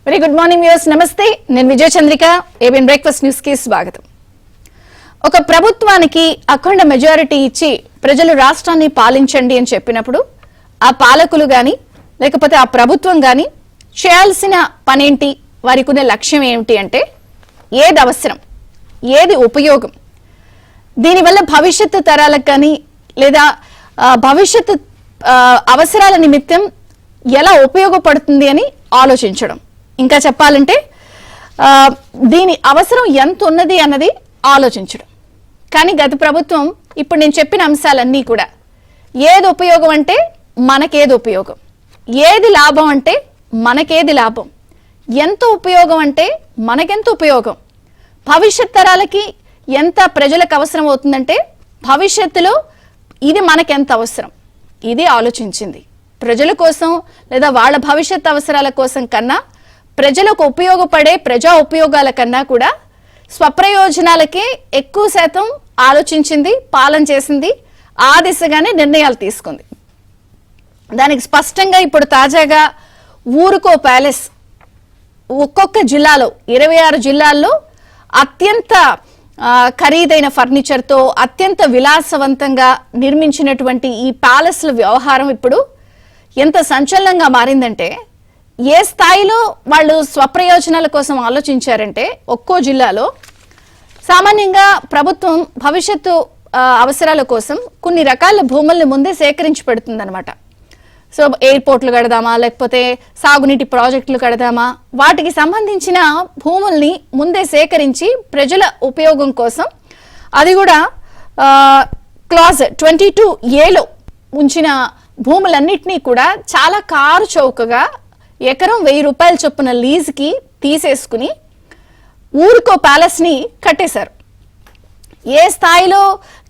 Very good morning viewers, నమస్తే. నేను విజయ Chandrika. ABN breakfast news కి స్వాగతం. ఒక ప్రభుత్వానికి అఖండ మెజారిటీ ఇచ్చి ప్రజలు రాష్ట్రాన్ని పాలించండి అని చెప్పినప్పుడు ఆ పాలకులు గాని లేకపోతే ఆ ప్రభుత్వం గాని చేయాల్సిన పనేంటి, వారికి ఉన్న లక్ష్యం ఏమిటి అంటే ఏది అవసరం, ఏది ఉపయోగం, దీనివల్ల భవిష్యత్తు తరాలకు కానీ లేదా భవిష్యత్తు అవసరాల నిమిత్తం ఎలా ఉపయోగపడుతుంది అని ఆలోచించడం. ఇంకా చెప్పాలంటే దీని అవసరం ఎంత ఉన్నది అన్నది ఆలోచించడం. కానీ గత ప్రభుత్వం ఇప్పుడు నేను చెప్పిన అంశాలన్నీ కూడా ఏది ఉపయోగం అంటే మనకేది ఉపయోగం, ఏది లాభం అంటే మనకేది లాభం, ఎంత ఉపయోగం అంటే మనకెంత ఉపయోగం, భవిష్యత్ తరాలకి ఎంత ప్రజలకు అవసరం అవుతుందంటే భవిష్యత్తులో ఇది మనకెంత అవసరం, ఇది ఆలోచించింది. ప్రజల కోసం లేదా వాళ్ళ భవిష్యత్ అవసరాల కోసం కన్నా ప్రజలకు ఉపయోగపడే ప్రజా ఉపయోగాల కన్నా కూడా స్వప్రయోజనాలకే ఎక్కువ శాతం ఆలోచించింది, పాలన చేసింది, ఆ దిశగానే నిర్ణయాలు తీసుకుంది. దానికి స్పష్టంగా ఇప్పుడు తాజాగా ఊరుకో ప్యాలెస్ ఒక్కొక్క జిల్లాలో 26 జిల్లాల్లో అత్యంత ఖరీదైన ఫర్నిచర్తో అత్యంత విలాసవంతంగా నిర్మించినటువంటి ఈ ప్యాలెస్ల వ్యవహారం ఇప్పుడు ఎంత సంచలనంగా మారిందంటే ఏ స్థాయిలో వాళ్ళు స్వప్రయోజనాల కోసం ఆలోచించారంటే ఒక్కో జిల్లాలో సామాన్యంగా ప్రభుత్వం భవిష్యత్తు అవసరాల కోసం కొన్ని రకాల భూముల్ని ముందే సేకరించి పెడుతుందన్నమాట. సో ఎయిర్పోర్ట్లు కడదామా లేకపోతే సాగునీటి ప్రాజెక్టులు కడదామా, వాటికి సంబంధించిన భూముల్ని ముందే సేకరించి ప్రజల ఉపయోగం కోసం అది కూడా క్లాజ్ 22A ఉంచిన భూములన్నింటినీ కూడా చాలా కారు చౌకగా ఎకరం 1000 రూపాయల చొప్పున లీజుకి తీసేసుకుని ఊరికో ప్యాలెస్ని కట్టేశారు. ఏ స్థాయిలో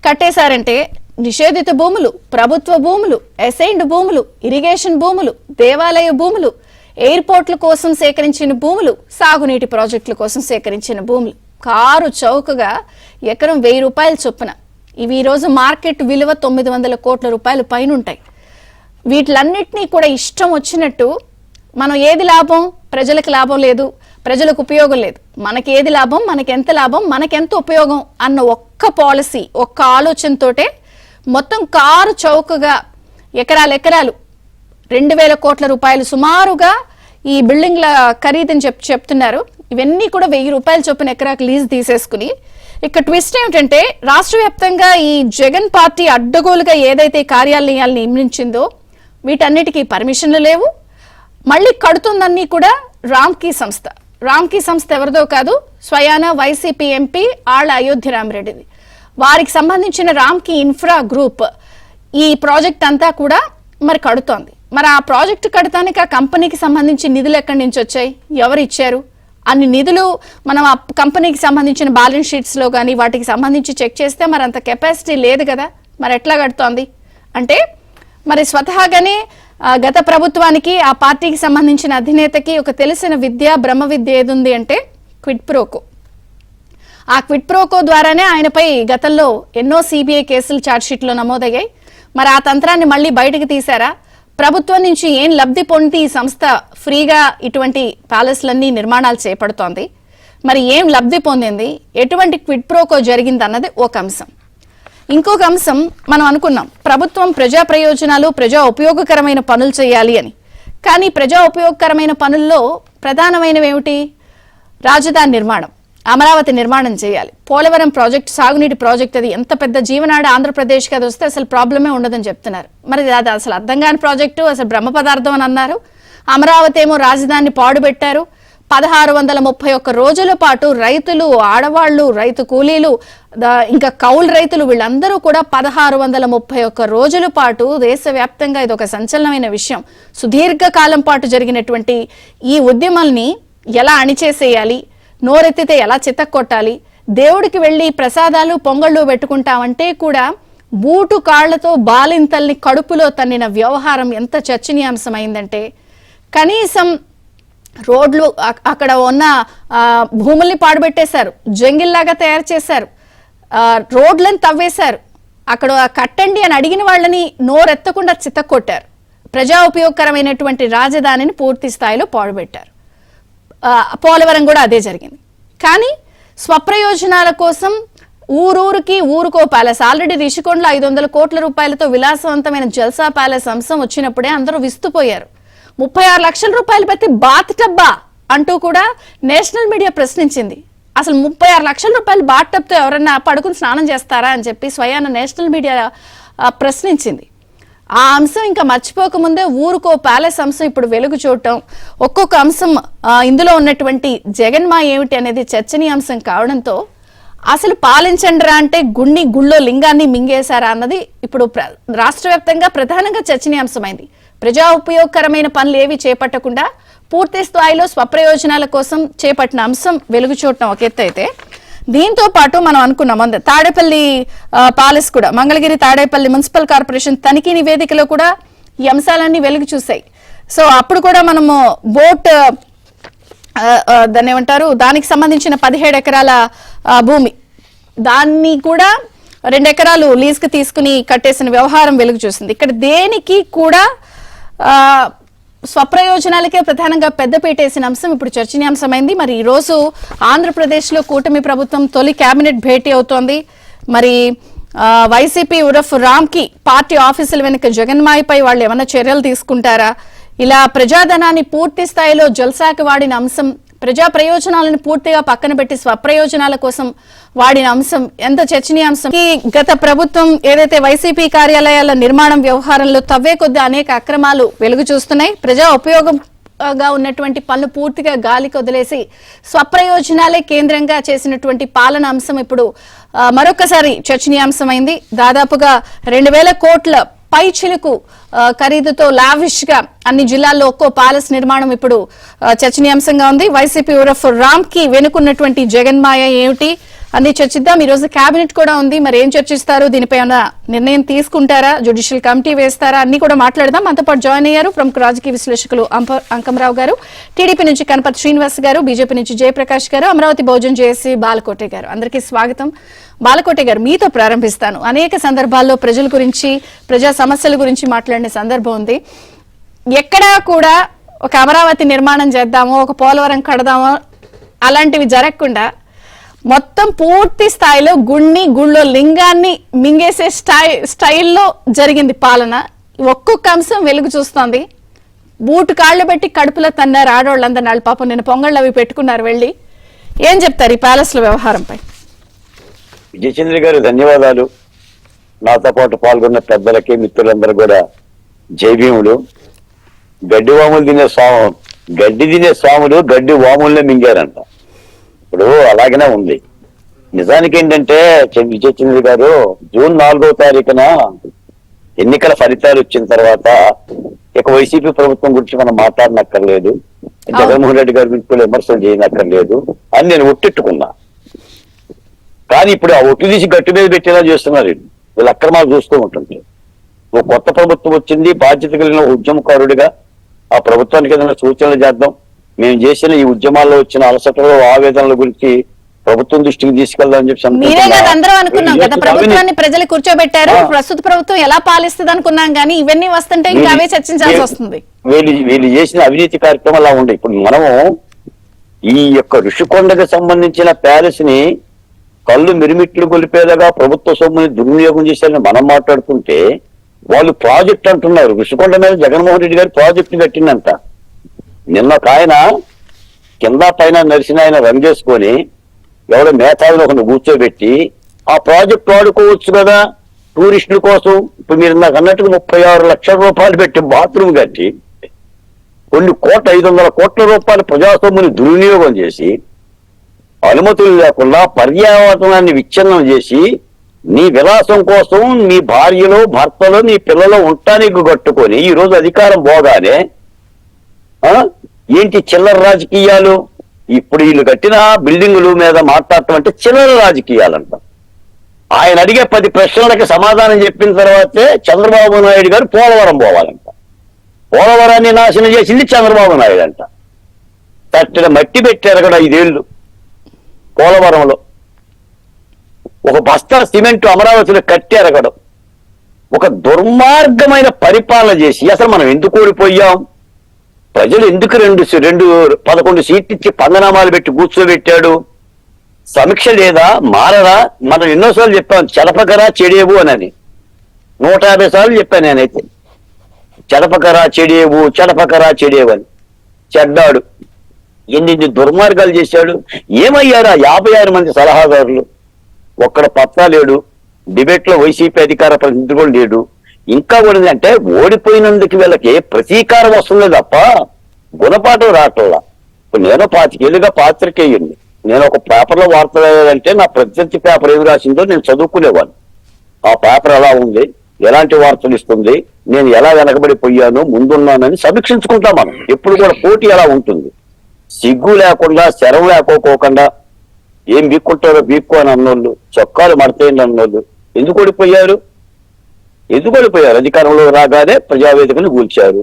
కట్టేశారంటే నిషేధిత భూములు, ప్రభుత్వ భూములు, అసైన్డ్ భూములు, ఇరిగేషన్ భూములు, దేవాలయ భూములు, ఎయిర్పోర్ట్ల కోసం సేకరించిన భూములు, సాగునీటి ప్రాజెక్టుల కోసం సేకరించిన భూములు కారు చౌకగా ఎకరం 1000 రూపాయల చొప్పున. ఇవి ఈరోజు మార్కెట్ విలువ 900 కోట్ల రూపాయలు పైన ఉంటాయి. వీటిలన్నిటినీ కూడా ఇష్టం వచ్చినట్టు మనం ఏది లాభం, ప్రజలకు లాభం లేదు, ప్రజలకు ఉపయోగం లేదు, మనకి ఏది లాభం, మనకెంత లాభం, మనకెంత ఉపయోగం అన్న ఒక్క పాలసీ, ఒక్క ఆలోచనతోటే మొత్తం కారు చౌకగా ఎకరాలు 2000 కోట్ల రూపాయలు సుమారుగా ఈ బిల్డింగ్ల ఖరీదని చెప్తున్నారు. ఇవన్నీ కూడా 1000 రూపాయల చొప్పున ఎకరాకు లీజ్ తీసేసుకుని, ఇక్కడ ట్విస్ట్ ఏమిటంటే రాష్ట్ర వ్యాప్తంగా ఈ జగన్ పార్టీ అడ్డగోలుగా ఏదైతే కార్యాలయాలను నిర్మించిందో వీటన్నిటికీ పర్మిషన్లు లేవు. మళ్ళీ కడుతుందన్నీ కూడా రామ్కీ సంస్థ. రామ్కీ సంస్థ ఎవరిదో కాదు, స్వయాన వైసీపీ ఎంపీ ఆళ్ల అయోధ్య రామిరెడ్డిది. వారికి సంబంధించిన రామ్కీ ఇన్ఫ్రా గ్రూప్ ఈ ప్రాజెక్ట్ అంతా కూడా మరి కడుతోంది. మరి ఆ ప్రాజెక్టు కడతానికి ఆ కంపెనీకి సంబంధించి నిధులు ఎక్కడి నుంచి వచ్చాయి, ఎవరు ఇచ్చారు, అన్ని నిధులు మనం ఆ కంపెనీకి సంబంధించిన బ్యాలెన్స్ షీట్స్లో కానీ వాటికి సంబంధించి చెక్ చేస్తే మరి అంత కెపాసిటీ లేదు కదా, మరి ఎట్లా కడుతోంది అంటే మరి స్వతహాగానే గత ప్రభుత్వానికి ఆ పార్టీకి సంబంధించిన అధినేతకి ఒక తెలిసిన విద్య, బ్రహ్మ విద్య ఏది ఉంది అంటే క్విడ్ ప్రోకో. ఆ క్విడ్ ప్రోకో ద్వారానే ఆయనపై గతంలో ఎన్నో సిబిఐ కేసులు ఛార్జ్షీట్లో నమోదయ్యాయి. మరి ఆ తంత్రాన్ని మళ్ళీ బయటకు తీశారా? ప్రభుత్వం నుంచి ఏం లబ్ధి పొంది ఈ సంస్థ ఫ్రీగా ఇటువంటి ప్యాలెస్లన్నీ నిర్మాణాలు చేపడుతోంది, మరి ఏం లబ్ధి పొందింది, ఎటువంటి క్విడ్ ప్రోకో జరిగింది అన్నది ఒక అంశం. ఇంకొక అంశం, మనం అనుకున్నాం ప్రభుత్వం ప్రజా ప్రయోజనాలు, ప్రజా ఉపయోగకరమైన పనులు చేయాలి అని. కానీ ప్రజా ఉపయోగకరమైన పనుల్లో ప్రధానమైనవి ఏమిటి? రాజధాని నిర్మాణం, అమరావతి నిర్మాణం చేయాలి, పోలవరం ప్రాజెక్ట్, సాగునీటి ప్రాజెక్ట్, అది ఎంత పెద్ద జీవనాడు ఆంధ్రప్రదేశ్కి అది వస్తే అసలు ప్రాబ్లమే ఉండదని చెప్తున్నారు. మరి అది అసలు అర్థం కాని ప్రాజెక్టు, అసలు బ్రహ్మ పదార్థం అని అన్నారు. అమరావతి ఏమో రాజధానిని పాడుపెట్టారు. 1631 రోజుల పాటు రైతులు, ఆడవాళ్లు, రైతు కూలీలు, ఇంకా కౌలు రైతులు వీళ్ళందరూ కూడా 1631 రోజుల పాటు దేశవ్యాప్తంగా ఇది ఒక సంచలనమైన విషయం. సుదీర్ఘకాలం పాటు జరిగినటువంటి ఈ ఉద్యమాల్ని ఎలా అణిచేసేయాలి, నోరెత్తితే ఎలా చితక్కొట్టాలి, దేవుడికి వెళ్ళి ప్రసాదాలు పొంగళ్ళు పెట్టుకుంటామంటే కూడా బూటు కాళ్లతో బాలింతల్ని కడుపులో తన్నిన వ్యవహారం ఎంత చర్చనీయాంశమైందంటే కనీసం రోడ్లు అక్కడ ఉన్న భూముల్ని పాడుబెట్టేశారు, జంగిల్లాగా తయారు చేశారు, రోడ్లను తవ్వేశారు, అక్కడ కట్టండి అని అడిగిన వాళ్ళని నోరెత్తకుండా చితక్కొట్టారు. ప్రజా ఉపయోగకరమైనటువంటి రాజధానిని పూర్తి స్థాయిలో పాడుబెట్టారు. పోలవరం కూడా అదే జరిగింది. కానీ స్వప్రయోజనాల కోసం ఊరూరికి ఊరుకో ప్యాలెస్, ఆల్రెడీ రిషికొండలో 500 కోట్ల రూపాయలతో విలాసవంతమైన జల్సా ప్యాలెస్ అంశం వచ్చినప్పుడే అందరూ విస్తుపోయారు. 36 లక్షల రూపాయలు పెట్టి బాత్ టబ్బా అంటూ కూడా నేషనల్ మీడియా ప్రశ్నించింది. అసలు 36 లక్షల రూపాయలు బాత్ టబ్తో ఎవరన్నా పడుకుని స్నానం చేస్తారా అని చెప్పి స్వయాన నేషనల్ మీడియా ప్రశ్నించింది. ఆ అంశం ఇంకా మర్చిపోకముందే ఊరుకో ప్యాలెస్ అంశం ఇప్పుడు వెలుగు చూడటం, ఒక్కొక్క అంశం ఇందులో ఉన్నటువంటి జగన్మాయ ఏమిటి అనేది చర్చనీయాంశం కావడంతో అసలు పాలించండిరా అంటే గుళ్ళో లింగాన్ని మింగేశారా అన్నది ఇప్పుడు రాష్ట్ర వ్యాప్తంగా ప్రధానంగా చర్చనీయాంశమైంది. ప్రజా ఉపయోగకరమైన పనులు ఏవి చేపట్టకుండా పూర్తి స్థాయిలో స్వప్రయోజనాల కోసం చేపట్టిన అంశం వెలుగు చూడటం ఒక ఎత్తు అయితే, దీంతో పాటు మనం అనుకున్నాం తాడేపల్లి ప్యాలెస్ కూడా, మంగళగిరి తాడేపల్లి మున్సిపల్ కార్పొరేషన్ తనిఖీ నివేదికలో కూడా ఈ అంశాలన్నీ వెలుగు చూశాయి. సో అప్పుడు కూడా మనము బోట్ దాన్ని ఏమంటారు, దానికి సంబంధించిన 17 ఎకరాల భూమి, దాన్ని కూడా 2 ఎకరాలు లీజ్కి తీసుకుని కట్టేసిన వ్యవహారం వెలుగు చూసింది. ఇక్కడ దేనికి కూడా స్వప్రయోజనాలకే ప్రధానంగా పెద్దపీటేసిన అంశం ఇప్పుడు చర్చనీయాంశమైంది. మరి ఈ రోజు ఆంధ్రప్రదేశ్లో కూటమి ప్రభుత్వం తొలి కేబినెట్ భేటీ అవుతోంది. మరి వైసీపీ ఉరఫ్ రామ్కి పార్టీ ఆఫీసుల వెనుక జగన్మాయపై వాళ్ళు ఏమైనా చర్యలు తీసుకుంటారా, ఇలా ప్రజాధనాన్ని పూర్తి స్థాయిలో జల్సాకి వాడిన అంశం, ప్రజా ప్రయోజనాలను పూర్తిగా పక్కన పెట్టి స్వప్రయోజనాల కోసం వాడిన అంశం ఎంత చర్చనీయాంశం. గత ప్రభుత్వం ఏదైతే వైసీపీ కార్యాలయాల నిర్మాణం వ్యవహారంలో తవ్వే కొద్ది అనేక అక్రమాలు వెలుగు చూస్తున్నాయి. ప్రజా ఉపయోగంగా ఉన్నటువంటి పనులు పూర్తిగా గాలికి వదిలేసి స్వప్రయోజనాలే కేంద్రంగా చేసినటువంటి పాలన అంశం ఇప్పుడు మరొకసారి చర్చనీయాంశమైంది. దాదాపుగా 2000 కోట్ల పై చిలుకు ఖరీదుతో లావిష్ గా అన్ని జిల్లాల్లో ఒక్కో ప్యాలెస్ నిర్మాణం ఇప్పుడు చర్చనీయాంశంగా ఉంది. వైసీపీ ఉరఫ్ రామ్ కి వెనుకున్నటువంటి జగన్మాయ ఏమిటి అన్ని చర్చిద్దాం. ఈ రోజు కేబినెట్ కూడా ఉంది, మరి ఏం చర్చిస్తారు, దీనిపై ఏమైనా నిర్ణయం తీసుకుంటారా, జ్యుడిషియల్ కమిటీ వేస్తారా, అన్ని కూడా మాట్లాడదాం. మనతో పాటు జాయిన్ అయ్యారు ప్రముఖ రాజకీయ విశ్లేషకులు అంకమరావు గారు, టీడీపీ నుంచి కనపర్తి శ్రీనివాస్ గారు, బీజేపీ నుంచి జయప్రకాష్ గారు, అమరావతి బహుజన్ జేఏసీ బాలకోటే గారు. అందరికీ స్వాగతం. బాలకోటే గారు, మీతో ప్రారంభిస్తాను. అనేక సందర్భాల్లో ప్రజల గురించి, ప్రజా సమస్యల గురించి మాట్లాడిన సందర్భం ఉంది. ఎక్కడా కూడా ఒక అమరావతి నిర్మాణం చేద్దామో, ఒక పోలవరం కడదామో అలాంటివి జరగకుండా మొత్తం పూర్తి స్థాయిలో గుళ్ళో లింగాన్ని మింగేసే స్టైల్లో జరిగింది పాలన. ఒక్కొక్క అంశం వెలుగు చూస్తోంది. బూటు కాళ్ళు పెట్టి కడుపులో తన్నారు ఆడవాళ్ళందరూ. నాళ్ళు పాపం నేను పొంగళ్ళు అవి పెట్టుకున్నారు వెళ్ళి. ఏం చెప్తారు ఈ ప్యాలెస్ల వ్యవహారంపై? విజయచంద్ర గారు ధన్యవాదాలు. నాతో పాటు పాల్గొన్న పెద్దలకి మిత్రులందరూ కూడా జైభీములు. గడ్డి తినే స్వాములు గడ్డి వాములనే మింగారంట. ఇప్పుడు అలాగనే ఉంది. నిజానికి ఏంటంటే విజయచంద్ర గారు, జూన్ 4వ తారీఖున ఎన్నికల ఫలితాలు వచ్చిన తర్వాత ఇక వైసీపీ ప్రభుత్వం గురించి మనం మాట్లాడనక్కర్లేదు, జగన్మోహన్ రెడ్డి గారి గురించి కూడా విమర్శలు చేయనక్కర్లేదు అని నేను ఒట్టెట్టుకున్నా. కానీ ఇప్పుడు ఆ ఒట్టు తీసి గట్టు మీద పెట్టేలా చేస్తున్నారు వీళ్ళు అక్రమాలు చూస్తూ ఉంటుంది. ఓ కొత్త ప్రభుత్వం వచ్చింది, బాధ్యత కలిగిన ఉద్యమకారుడిగా ఆ ప్రభుత్వానికి ఏదైనా సూచనలు చేద్దాం, మేము చేసిన ఈ ఉద్యమాల్లో వచ్చిన అలసటలు ఆవేదనల గురించి ప్రభుత్వం దృష్టికి తీసుకెళ్దాం అని చెప్పి మీరే కదా అందరూ అనుకున్నాం. గత ప్రభుత్వాన్ని ప్రజలు కూర్చోబెట్టారు, ప్రస్తుత ప్రభుత్వం ఎలా పాలిస్తుంది అనుకున్నాం, కానీ ఇవన్నీ వస్తుంటే ఇంకా అవే చర్చించాల్సి వస్తుంది. వీళ్ళు చేసిన అవినీతి కార్యక్రమం అలా ఉండే. ఇప్పుడు మనము ఈ యొక్క ఋషికొండకు సంబంధించిన ప్యాలెస్ ని కళ్ళు మిరిమిట్లు గొలిపేదగా ప్రభుత్వ సొమ్ముని దుర్వినియోగం చేశారని మనం మాట్లాడుతుంటే, వాళ్ళు ప్రాజెక్ట్ అంటున్నారు. ఋషికొండ మీద జగన్మోహన్ రెడ్డి గారు ప్రాజెక్టు కట్టిందంట. నిన్న ఒక ఆయన కింద పైన నరిసిన ఆయన రంగేసుకొని ఎవరో మేధావిలో ఒకరిని కూర్చోబెట్టి ఆ ప్రాజెక్ట్ వాడుకోవచ్చు కదా టూరిస్టుల కోసం. ఇప్పుడు మీరు నాకు అన్నట్టుగా 36 లక్షల రూపాయలు పెట్టి బాత్రూమ్ కట్టి కొన్ని 500 కోట్ల రూపాయల ప్రజాస్వామ్యాన్ని దుర్వినియోగం చేసి అనుమతులు లేకుండా పర్యావరణాన్ని విచ్ఛిన్నం చేసి నీ విలాసం కోసం నీ భార్యలో భర్తలో నీ పిల్లలు ఉండటానికి కట్టుకొని ఈ రోజు అధికారం పోగానే ఏంటి చిల్లర రాజకీయాలు. ఇప్పుడు వీళ్ళు కట్టిన బిల్డింగుల మీద మాట్లాడటం అంటే చిల్లర రాజకీయాలంట. ఆయన అడిగే 10 ప్రశ్నలకి సమాధానం చెప్పిన తర్వాతే చంద్రబాబు నాయుడు గారు పోలవరం పోవాలంట. పోలవరాన్ని నాశనం చేసింది చంద్రబాబు నాయుడు అంట. తట్టిన మట్టి పెట్టారు అక్కడ 5 ఏళ్ళు పోలవరంలో. ఒక బస్తా సిమెంట్ అమరావతిలో కట్టారు అక్కడ. ఒక దుర్మార్గమైన పరిపాలన చేసి అసలు మనం ఎందుకు ఓడిపోయాం? ప్రజలు ఎందుకు 11 సీట్లు ఇచ్చి పంగనామాలు పెట్టి కూర్చోబెట్టాడు? సమీక్ష లేదా? మారరా? మనం ఎన్నోసార్లు చెప్పాం చెడపకరా చెడేవు అని 150 సార్లు చెప్పాను నేనైతే. చెడపకరా చెడేవు అని. చెడ్డాడు. ఎన్ని దుర్మార్గాలు చేశాడు. ఏమయ్యారా 56 మంది సలహాదారులు? ఒక్కడ పత్తా లేడు. డిబేట్ లో వైసీపీ అధికార ప్రతినిధి కూడా లేడు. ఇంకా కూడా అంటే ఓడిపోయినందుకు వీళ్ళకి ప్రతీకారం వస్తుంది తప్ప గుణపాఠం రావట్లా. ఇప్పుడు నేను 25 ఏళ్ళుగా పాత్రికేయుణ్ణి. నేను ఒక పేపర్లో వార్తలు వేయాలంటే నా ప్రత్యర్థి పేపర్ ఏమి రాసిందో నేను చదువుకునేవాడిని. ఆ పేపర్ ఎలా ఉంది, ఎలాంటి వార్తలు ఇస్తుంది, నేను ఎలా వెనకబడిపోయాను, ముందున్నానని సమీక్షించుకుంటాం మనం. ఎప్పుడు కూడా పోటీ ఎలా ఉంటుంది. సిగ్గు లేకుండా, శరం లేకోకుండా ఏం బీక్కుంటారో బీక్కు అని అన్నోళ్ళు, చొక్కాలు మడతాయండి అన్నోళ్ళు ఎందుకు ఓడిపోయారు? అధికారంలో రాగానే ప్రజావేదికను కూల్చారు.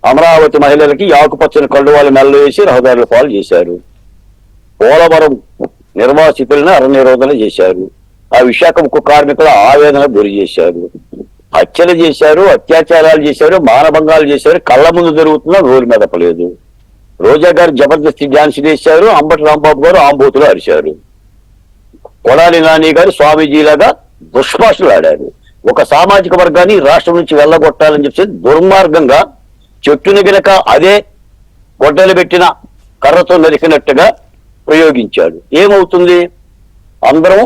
అమరావతి మహిళలకి ఆకుపచ్చని కళ్ళువాళ్ళు మెల్ల వేసి రహదారుల పాలు చేశారు. పోలవరం నిర్వాసితులను అరణ్యరోధన చేశారు. ఆ విశాఖ ఉక్కు కార్మికుల ఆవేదన గురి చేశారు. హత్యలు చేశారు, అత్యాచారాలు చేశారు, మానభంగాలు చేశారు. కళ్ళ ముందు జరుగుతున్న రోడ్డు మెదపలేదు. రోజా గారు జబర్దస్తి డ్యాన్స్ చేశారు. అంబటి రాంబాబు గారు ఆంబోతులు అరిశారు. కొడాలి నాని గారు స్వామీజీలాగా దుష్పాషలు ఆడారు. ఒక సామాజిక వర్గాన్ని రాష్ట్రం నుంచి వెళ్ళగొట్టాలని చెప్పి దుర్మార్గంగా చెట్టుని గనక అదే గొడ్డలు పెట్టిన కర్రతో నరికినట్టుగా ప్రయోగించాడు. ఏమవుతుంది? అందరం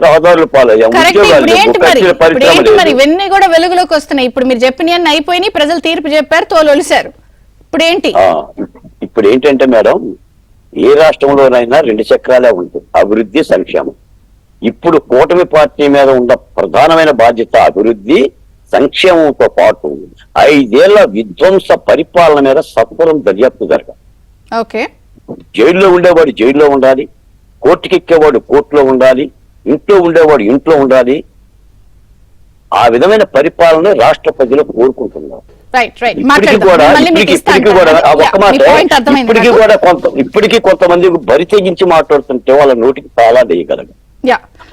రహదారుల పాలయ్యాం. ఉద్యోగాలు ఇవన్నీ కూడా వెలుగులోకి వస్తున్నాయి. ఇప్పుడు మీరు చెప్పినవన్నీ అయిపోయినాయి. ప్రజలు తీర్పు చెప్పారు, తోలొలిశారు. ఇప్పుడు ఏంటంటే మేడం, ఏ రాష్ట్రంలోనైనా 2 చక్రాలే ఉంటుంది, అభివృద్ధి, సంక్షేమం. ఇప్పుడు కూటమి పార్టీ మీద ఉన్న ప్రధానమైన బాధ్యత అభివృద్ధి, సంక్షేమంతో పాటు 5 ఏళ్ల విధ్వంస పరిపాలన మీద సత్వరం దర్యాప్తు జరగాలి. ఓకే. జైల్లో ఉండేవాడు జైల్లో ఉండాలి, కోర్టుకి ఎక్కేవాడు కోర్టులో ఉండాలి, ఇంట్లో ఉండేవాడు ఇంట్లో ఉండాలి. ఆ విధమైన పరిపాలన రాష్ట్ర ప్రజలు కోరుకుంటున్నారు. ఇప్పటికీ కొంతమంది బరి తెగించి మాట్లాడుతుంటే వాళ్ళ నోటికి తాళా వేయగలరు.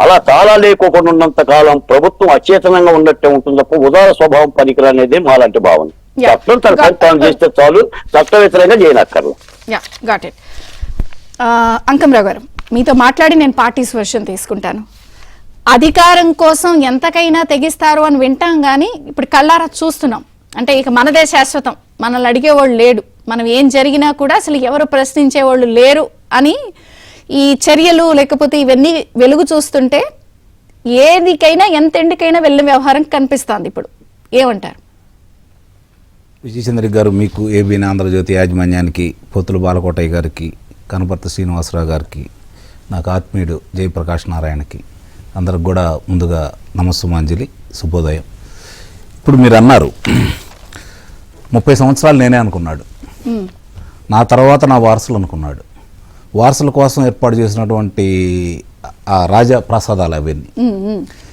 అలా తాళా లేకోకుండా ఉన్నంత కాలం ప్రభుత్వం అచేతనంగా ఉన్నట్టే ఉంటుంది తప్ప ఉదార స్వభావం పనికిరా అనేది మాలాంటి భావన. చట్టం తన పని తాను చేస్తే చాలు, చట్ట వ్యతిరేకంగా చేయనక్కర్లా. అంకంరావు గారు, మీతో మాట్లాడి నేను పార్టీస్ వర్షన్ తీసుకుంటాను. అధికారం కోసం ఎంతకైనా తెగిస్తారు అని వింటాం, కానీ ఇప్పుడు కళ్ళారా చూస్తున్నాం. అంటే ఇక మనదే శాశ్వతం, మనల్ని అడిగేవాళ్ళు లేడు, మనం ఏం జరిగినా కూడా అసలు ఎవరు ప్రశ్నించేవాళ్ళు లేరు అని ఈ చర్యలు లేకపోతే ఇవన్నీ వెలుగు చూస్తుంటే ఏదికైనా ఎంత ఎండికైనా వెళ్ళే వ్యవహారం కనిపిస్తోంది. ఇప్పుడు ఏమంటారు? విజయచంద్ర గారు, మీకు ఏబీఎన్ ఆంధ్రజ్యోతి యాజమాన్యానికి, పోతుల బాలకోటయ్య గారికి, కనపర్తి శ్రీనివాసరావు గారికి, నాకు ఆత్మీయుడు జయప్రకాష్ నారాయణకి, అందరికి కూడా ముందుగా నమస్సుమాంజలి, శుభోదయం. ఇప్పుడు మీరు అన్నారు 30 సంవత్సరాలు నేనే అనుకున్నాడు, నా తర్వాత నా వారసులు అనుకున్నాడు. వారసుల కోసం ఏర్పాటు చేసినటువంటి ఆ రాజప్రసాదాలు అవన్నీ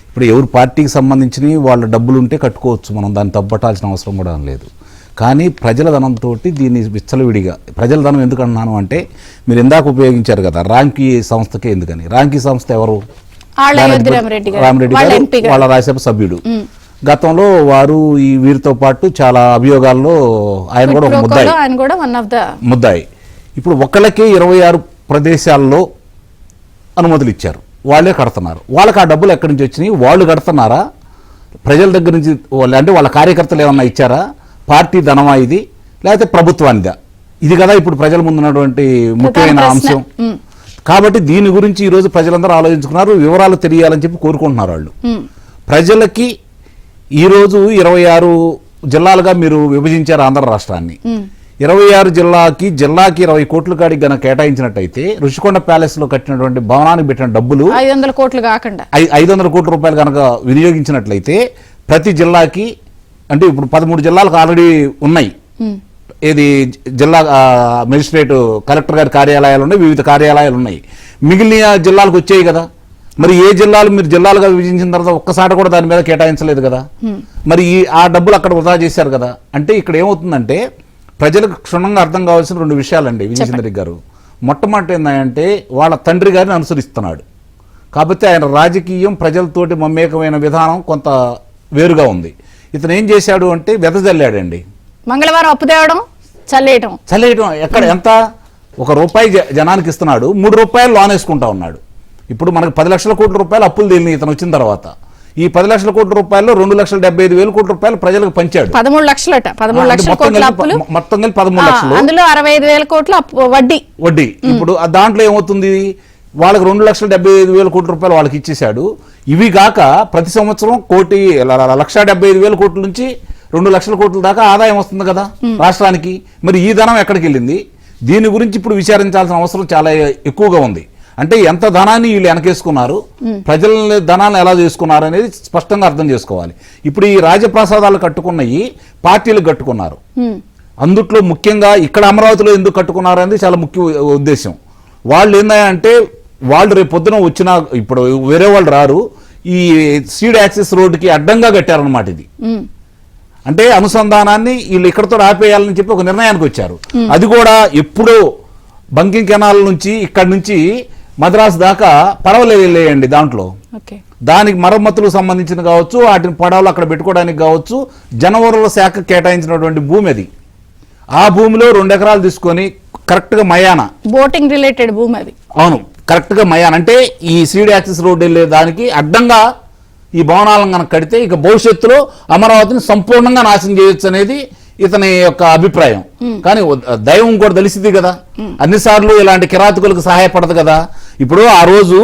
ఇప్పుడు ఎవరు పార్టీకి సంబంధించినవి వాళ్ళ డబ్బులు ఉంటే కట్టుకోవచ్చు, మనం దాన్ని తప్పట్టాల్సిన అవసరం కూడా లేదు. కానీ ప్రజల ధనంతో దీన్ని విచ్చలవిడిగా, ప్రజల ధనం ఎందుకు అన్నాను అంటే మీరు ఇందాక ఉపయోగించారు కదా రాంకీ సంస్థకే. ఎందుకని? రాంకీ సంస్థ ఎవరు? రామిరెడ్డి గారు వాళ్ళ రాజ్యసభ సభ్యుడు. గతంలో వారు ఈ వీరితో పాటు చాలా అభియోగాల్లో ఆయన కూడా ఒక ముద్దాయి. ఇప్పుడు ఒకళ్ళకే 26 ప్రదేశాల్లో అనుమతులు ఇచ్చారు, వాళ్ళే కడుతున్నారు. వాళ్ళకి ఆ డబ్బులు ఎక్కడి నుంచి వచ్చినాయి? వాళ్ళు కడుతున్నారా? ప్రజల దగ్గర నుంచి అంటే వాళ్ళ కార్యకర్తలు ఏమన్నా ఇచ్చారా? పార్టీ ధనమా ఇది, లేకపోతే ప్రభుత్వానిదా? ఇది కదా ఇప్పుడు ప్రజల ముందున్నటువంటి ముఖ్యమైన అంశం. కాబట్టి దీని గురించి ఈరోజు ప్రజలందరూ ఆలోచించుకున్నారు, వివరాలు తెలియాలని చెప్పి కోరుకుంటున్నారు వాళ్ళు. ప్రజలకి ఈరోజు 26 జిల్లాలుగా మీరు విభజించారు ఆంధ్ర రాష్ట్రాన్ని. 26 జిల్లాకి 20 కోట్ల కాడికి గనక కేటాయించినట్టయితే రుషికొండ ప్యాలెస్ లో కట్టినటువంటి భవనానికి పెట్టిన డబ్బులు 500 కోట్లు కాకుండా 500 కోట్ల రూపాయలు కనుక వినియోగించినట్లయితే ప్రతి జిల్లాకి, అంటే ఇప్పుడు 13 జిల్లాలకు ఆల్రెడీ ఉన్నాయి. ఏది జిల్లా మెజిస్ట్రేట్ కలెక్టర్ గారి కార్యాలయాలు ఉన్నాయి, వివిధ కార్యాలయాలు ఉన్నాయి. మిగిలిన జిల్లాలకు వచ్చాయి కదా. మరి ఏ జిల్లాలు మీరు జిల్లాలుగా విభజించిన తర్వాత ఒక్కసారి కూడా దాని మీద కేటాయించలేదు కదా. మరి ఆ డబ్బులు అక్కడ వృధా చేశారు కదా. అంటే ఇక్కడ ఏమవుతుందంటే ప్రజలకు క్షుణ్ణంగా అర్థం కావాల్సిన 2 విషయాలండి విజయచంద్ర గారు. మొట్టమొదటి ఏంటంటే వాళ్ళ తండ్రి గారిని అనుసరిస్తున్నాడు కాబట్టి ఆయన రాజకీయం ప్రజలతోటి మమేకమైన విధానం కొంత వేరుగా ఉంది. ఇతను ఏం చేశాడు అంటే వెదజల్లాడండి. మంగళవారం అప్పు తేవడం, చల్లేయటం ఎక్కడ ఎంత ₹1 జనానికి ఇస్తున్నాడు, ₹3 లోన్ వేసుకుంటా ఉన్నాడు. ఇప్పుడు మనకు 10 లక్షల కోట్ల రూపాయలు అప్పులు తేలినాయి ఇతను వచ్చిన తర్వాత. ఈ 10 లక్షల కోట్ల రూపాయల్లో 2,75,000 కోట్ల రూపాయలు ప్రజలకు పంచాడు. 13 లక్షలట, 13 లక్షల కోట్ల అప్పులు, మొత్తం కలిపి 13 లక్షలు, అందులో 65,000 కోట్ల వడ్డీ. ఇప్పుడు దాంట్లో ఏమవుతుంది, వాళ్ళకి 2,75,000 కోట్ల రూపాయలు వాళ్ళకి ఇచ్చేశాడు. ఇవి కాక ప్రతి సంవత్సరం 1,75,000 కోట్ల నుంచి 2 లక్షల కోట్ల దాకా ఆదాయం వస్తుంది కదా రాష్ట్రానికి. మరి ఈ ధనం ఎక్కడికి వెళ్ళింది? దీని గురించి ఇప్పుడు విచారించాల్సిన అవసరం చాలా ఎక్కువగా ఉంది. అంటే ఎంత ధనాన్ని వీళ్ళు వెనకేసుకున్నారు, ప్రజల ధనాన్ని ఎలా చేసుకున్నారు అనేది స్పష్టంగా అర్థం చేసుకోవాలి. ఇప్పుడు ఈ రాజప్రసాదాలు కట్టుకున్నవి పార్టీలు కట్టుకున్నారు. అందుట్లో ముఖ్యంగా ఇక్కడ అమరావతిలో ఎందుకు కట్టుకున్నారు అనేది చాలా ముఖ్య ఉద్దేశం. వాళ్ళు ఏంటంటే వాళ్ళు రేపు పొద్దున వచ్చినా, ఇప్పుడు వేరే వాళ్ళు రారు, ఈ సీడ్ యాక్సెస్ రోడ్డుకి అడ్డంగా కట్టారనమాట. ఇది అంటే అనుసంధానాన్ని వీళ్ళు ఇక్కడతో ఆపేయాలని చెప్పి ఒక నిర్ణయానికి వచ్చారు. అది కూడా ఎప్పుడో బంకింగ్ కెనాల్ నుంచి ఇక్కడి నుంచి మద్రాసు దాకా పడవలేయండి. దాంట్లో దానికి మరమ్మతులకు సంబంధించిన కావచ్చు, వాటిని పడవలు అక్కడ పెట్టుకోవడానికి కావచ్చు, జనవరుల శాఖ కేటాయించినటువంటి భూమి అది. ఆ భూమిలో 2 ఎకరాలు తీసుకొని కరెక్ట్ గా మయానా బోటింగ్ రిలేటెడ్ భూమి అది. అవును, కరెక్ట్ గా మయాన్ అంటే ఈ సీడ్ యాక్సెస్ రోడ్ వెళ్ళే దానికి అడ్డంగా ఈ భవనాలను కనుక కడితే ఇక భవిష్యత్తులో అమరావతిని సంపూర్ణంగా నాశనం చేయొచ్చు అనేది ఇతని యొక్క అభిప్రాయం. కానీ దైవం కూడా తెలిసింది కదా, అన్నిసార్లు ఇలాంటి కిరాతకులకు సహాయపడదు కదా. ఇప్పుడు ఆ రోజు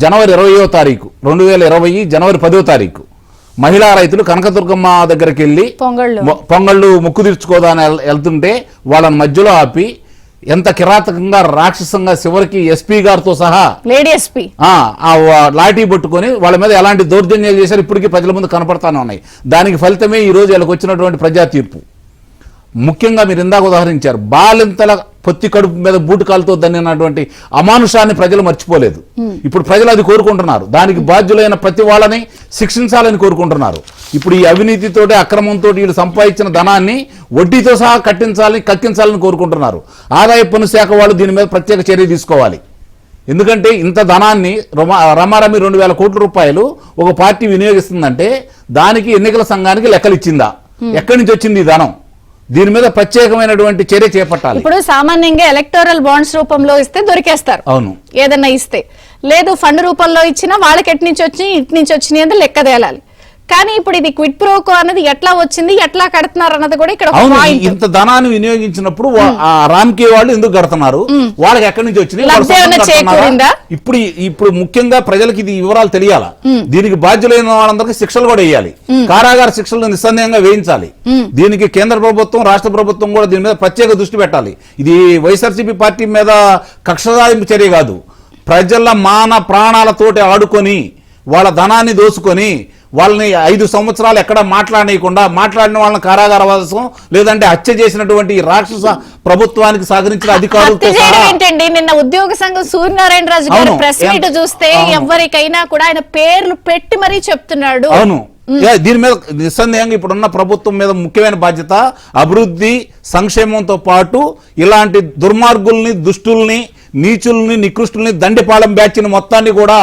జనవరి 20వ తారీఖు 2020 జనవరి 10వ తారీఖు మహిళా రైతులు కనకదుర్గమ్మ దగ్గరికి వెళ్ళి పొంగళ్ళు ముక్కు తీర్చుకోదాని వెళ్తుంటే వాళ్ళని మధ్యలో ఆపి ఎంత కిరాతకంగా రాక్షసంగా చివరికి ఎస్పీ గారితో సహా లేడీ ఎస్పీ లాఠీ పట్టుకొని వాళ్ళ మీద ఎలాంటి దౌర్జన్యాలు చేశారు ఇప్పటికీ ప్రజల ముందు కనపడతానే ఉన్నాయి. దానికి ఫలితమే ఈ రోజు వీళ్ళకి వచ్చినటువంటి ప్రజా తీర్పు. ముఖ్యంగా మీరు ఇందాక ఉదాహరించారు, బాలింతల పొత్తి కడుపు మీద బూటకాలతో దన్నినటువంటి అమానుషాన్ని ప్రజలు మర్చిపోలేదు. ఇప్పుడు ప్రజలు అది కోరుకుంటున్నారు. దానికి బాధ్యులైన ప్రతి వాళ్ళని శిక్షించాలని కోరుకుంటున్నారు. ఇప్పుడు ఈ అవినీతితోటి అక్రమంతో వీళ్ళు సంపాదించిన ధనాన్ని వడ్డీతో సహా కక్కించాలని కోరుకుంటున్నారు. ఆదాయ పన్ను శాఖ వాళ్ళు దీని మీద ప్రత్యేక చర్య తీసుకోవాలి. ఎందుకంటే ఇంత ధనాన్ని రమారమి 2,000 కోట్ల రూపాయలు ఒక పార్టీ వినియోగిస్తుందంటే దానికి ఎన్నికల సంఘానికి లెక్కలు ఇచ్చిందా? ఎక్కడి నుంచి వచ్చింది ఈ ధనం? దీని మీద ప్రత్యేకమైనటువంటి చర్య చేపట్టాలి. ఇప్పుడు సామాన్యంగా ఎలక్టోరల్ బాండ్స్ రూపంలో ఇస్తే దొరికేస్తారు. అవును, ఏదన్నా ఇస్తే, లేదు ఫండ్ రూపంలో ఇచ్చినా వాళ్ళకి ఎటు నుంచి వచ్చి ఇటు నుంచి వచ్చినాయి అంటే లెక్క తేలాలి. కానీ ఇప్పుడు ఇది క్విడ్ ప్రోకో అన్నది ఎట్లా వచ్చింది, ఎట్లా కడుతున్నారు అన్నది కూడా ఇక్కడ ఇంత ధనాన్ని వినియోగించినప్పుడు రామ్కే వాళ్ళు ఎందుకు కడుతున్నారు, వాళ్ళకి ఎక్కడి నుంచి వచ్చింది, ఇప్పుడు ముఖ్యంగా ప్రజలకు ఇది వివరాలు తెలియాలా. దీనికి బాధ్యులైన వాళ్ళందరికీ శిక్షలు కూడా వేయాలి, కారాగార శిక్షలు నిస్సందేహంగా వేయించాలి. దీనికి కేంద్ర ప్రభుత్వం రాష్ట్ర ప్రభుత్వం కూడా దీని మీద ప్రత్యేక దృష్టి పెట్టాలి. ఇది వైఎస్ఆర్సీపీ పార్టీ మీద కక్షసాధింపు చర్య కాదు. ప్రజల మాన ప్రాణాలతోటి ఆడుకొని వాళ్ళ ధనాన్ని దోసుకొని వాళ్ళని 5 సంవత్సరాలు ఎక్కడ మాట్లాడిన వాళ్ళని కారాగారవాసం లేదంటే హత్య చేసినటువంటి రాక్షస ప్రభుత్వానికి సహకరించిన అధికారులతో ఏంటండి. నిన్న ఉద్యోగ సంఘం సూర్యనారాయణ రాజు గారు ప్రెస్ మీట్ చూస్తే ఎవరికైనా కూడా ఆయన పేర్లు పెట్టి మరీ చెప్తున్నాడు. అవును, దీని మీద నిస్సందేహంగా ఇప్పుడున్న ప్రభుత్వం మీద ముఖ్యమైన బాధ్యత అభివృద్ధి సంక్షేమంతో పాటు ఇలాంటి దుర్మార్గుల్ని, దుష్టుల్ని, నీచుల్ని, నికృష్టుల్ని, దండిపాలెం బ్యాచ్ని మొత్తాన్ని కూడా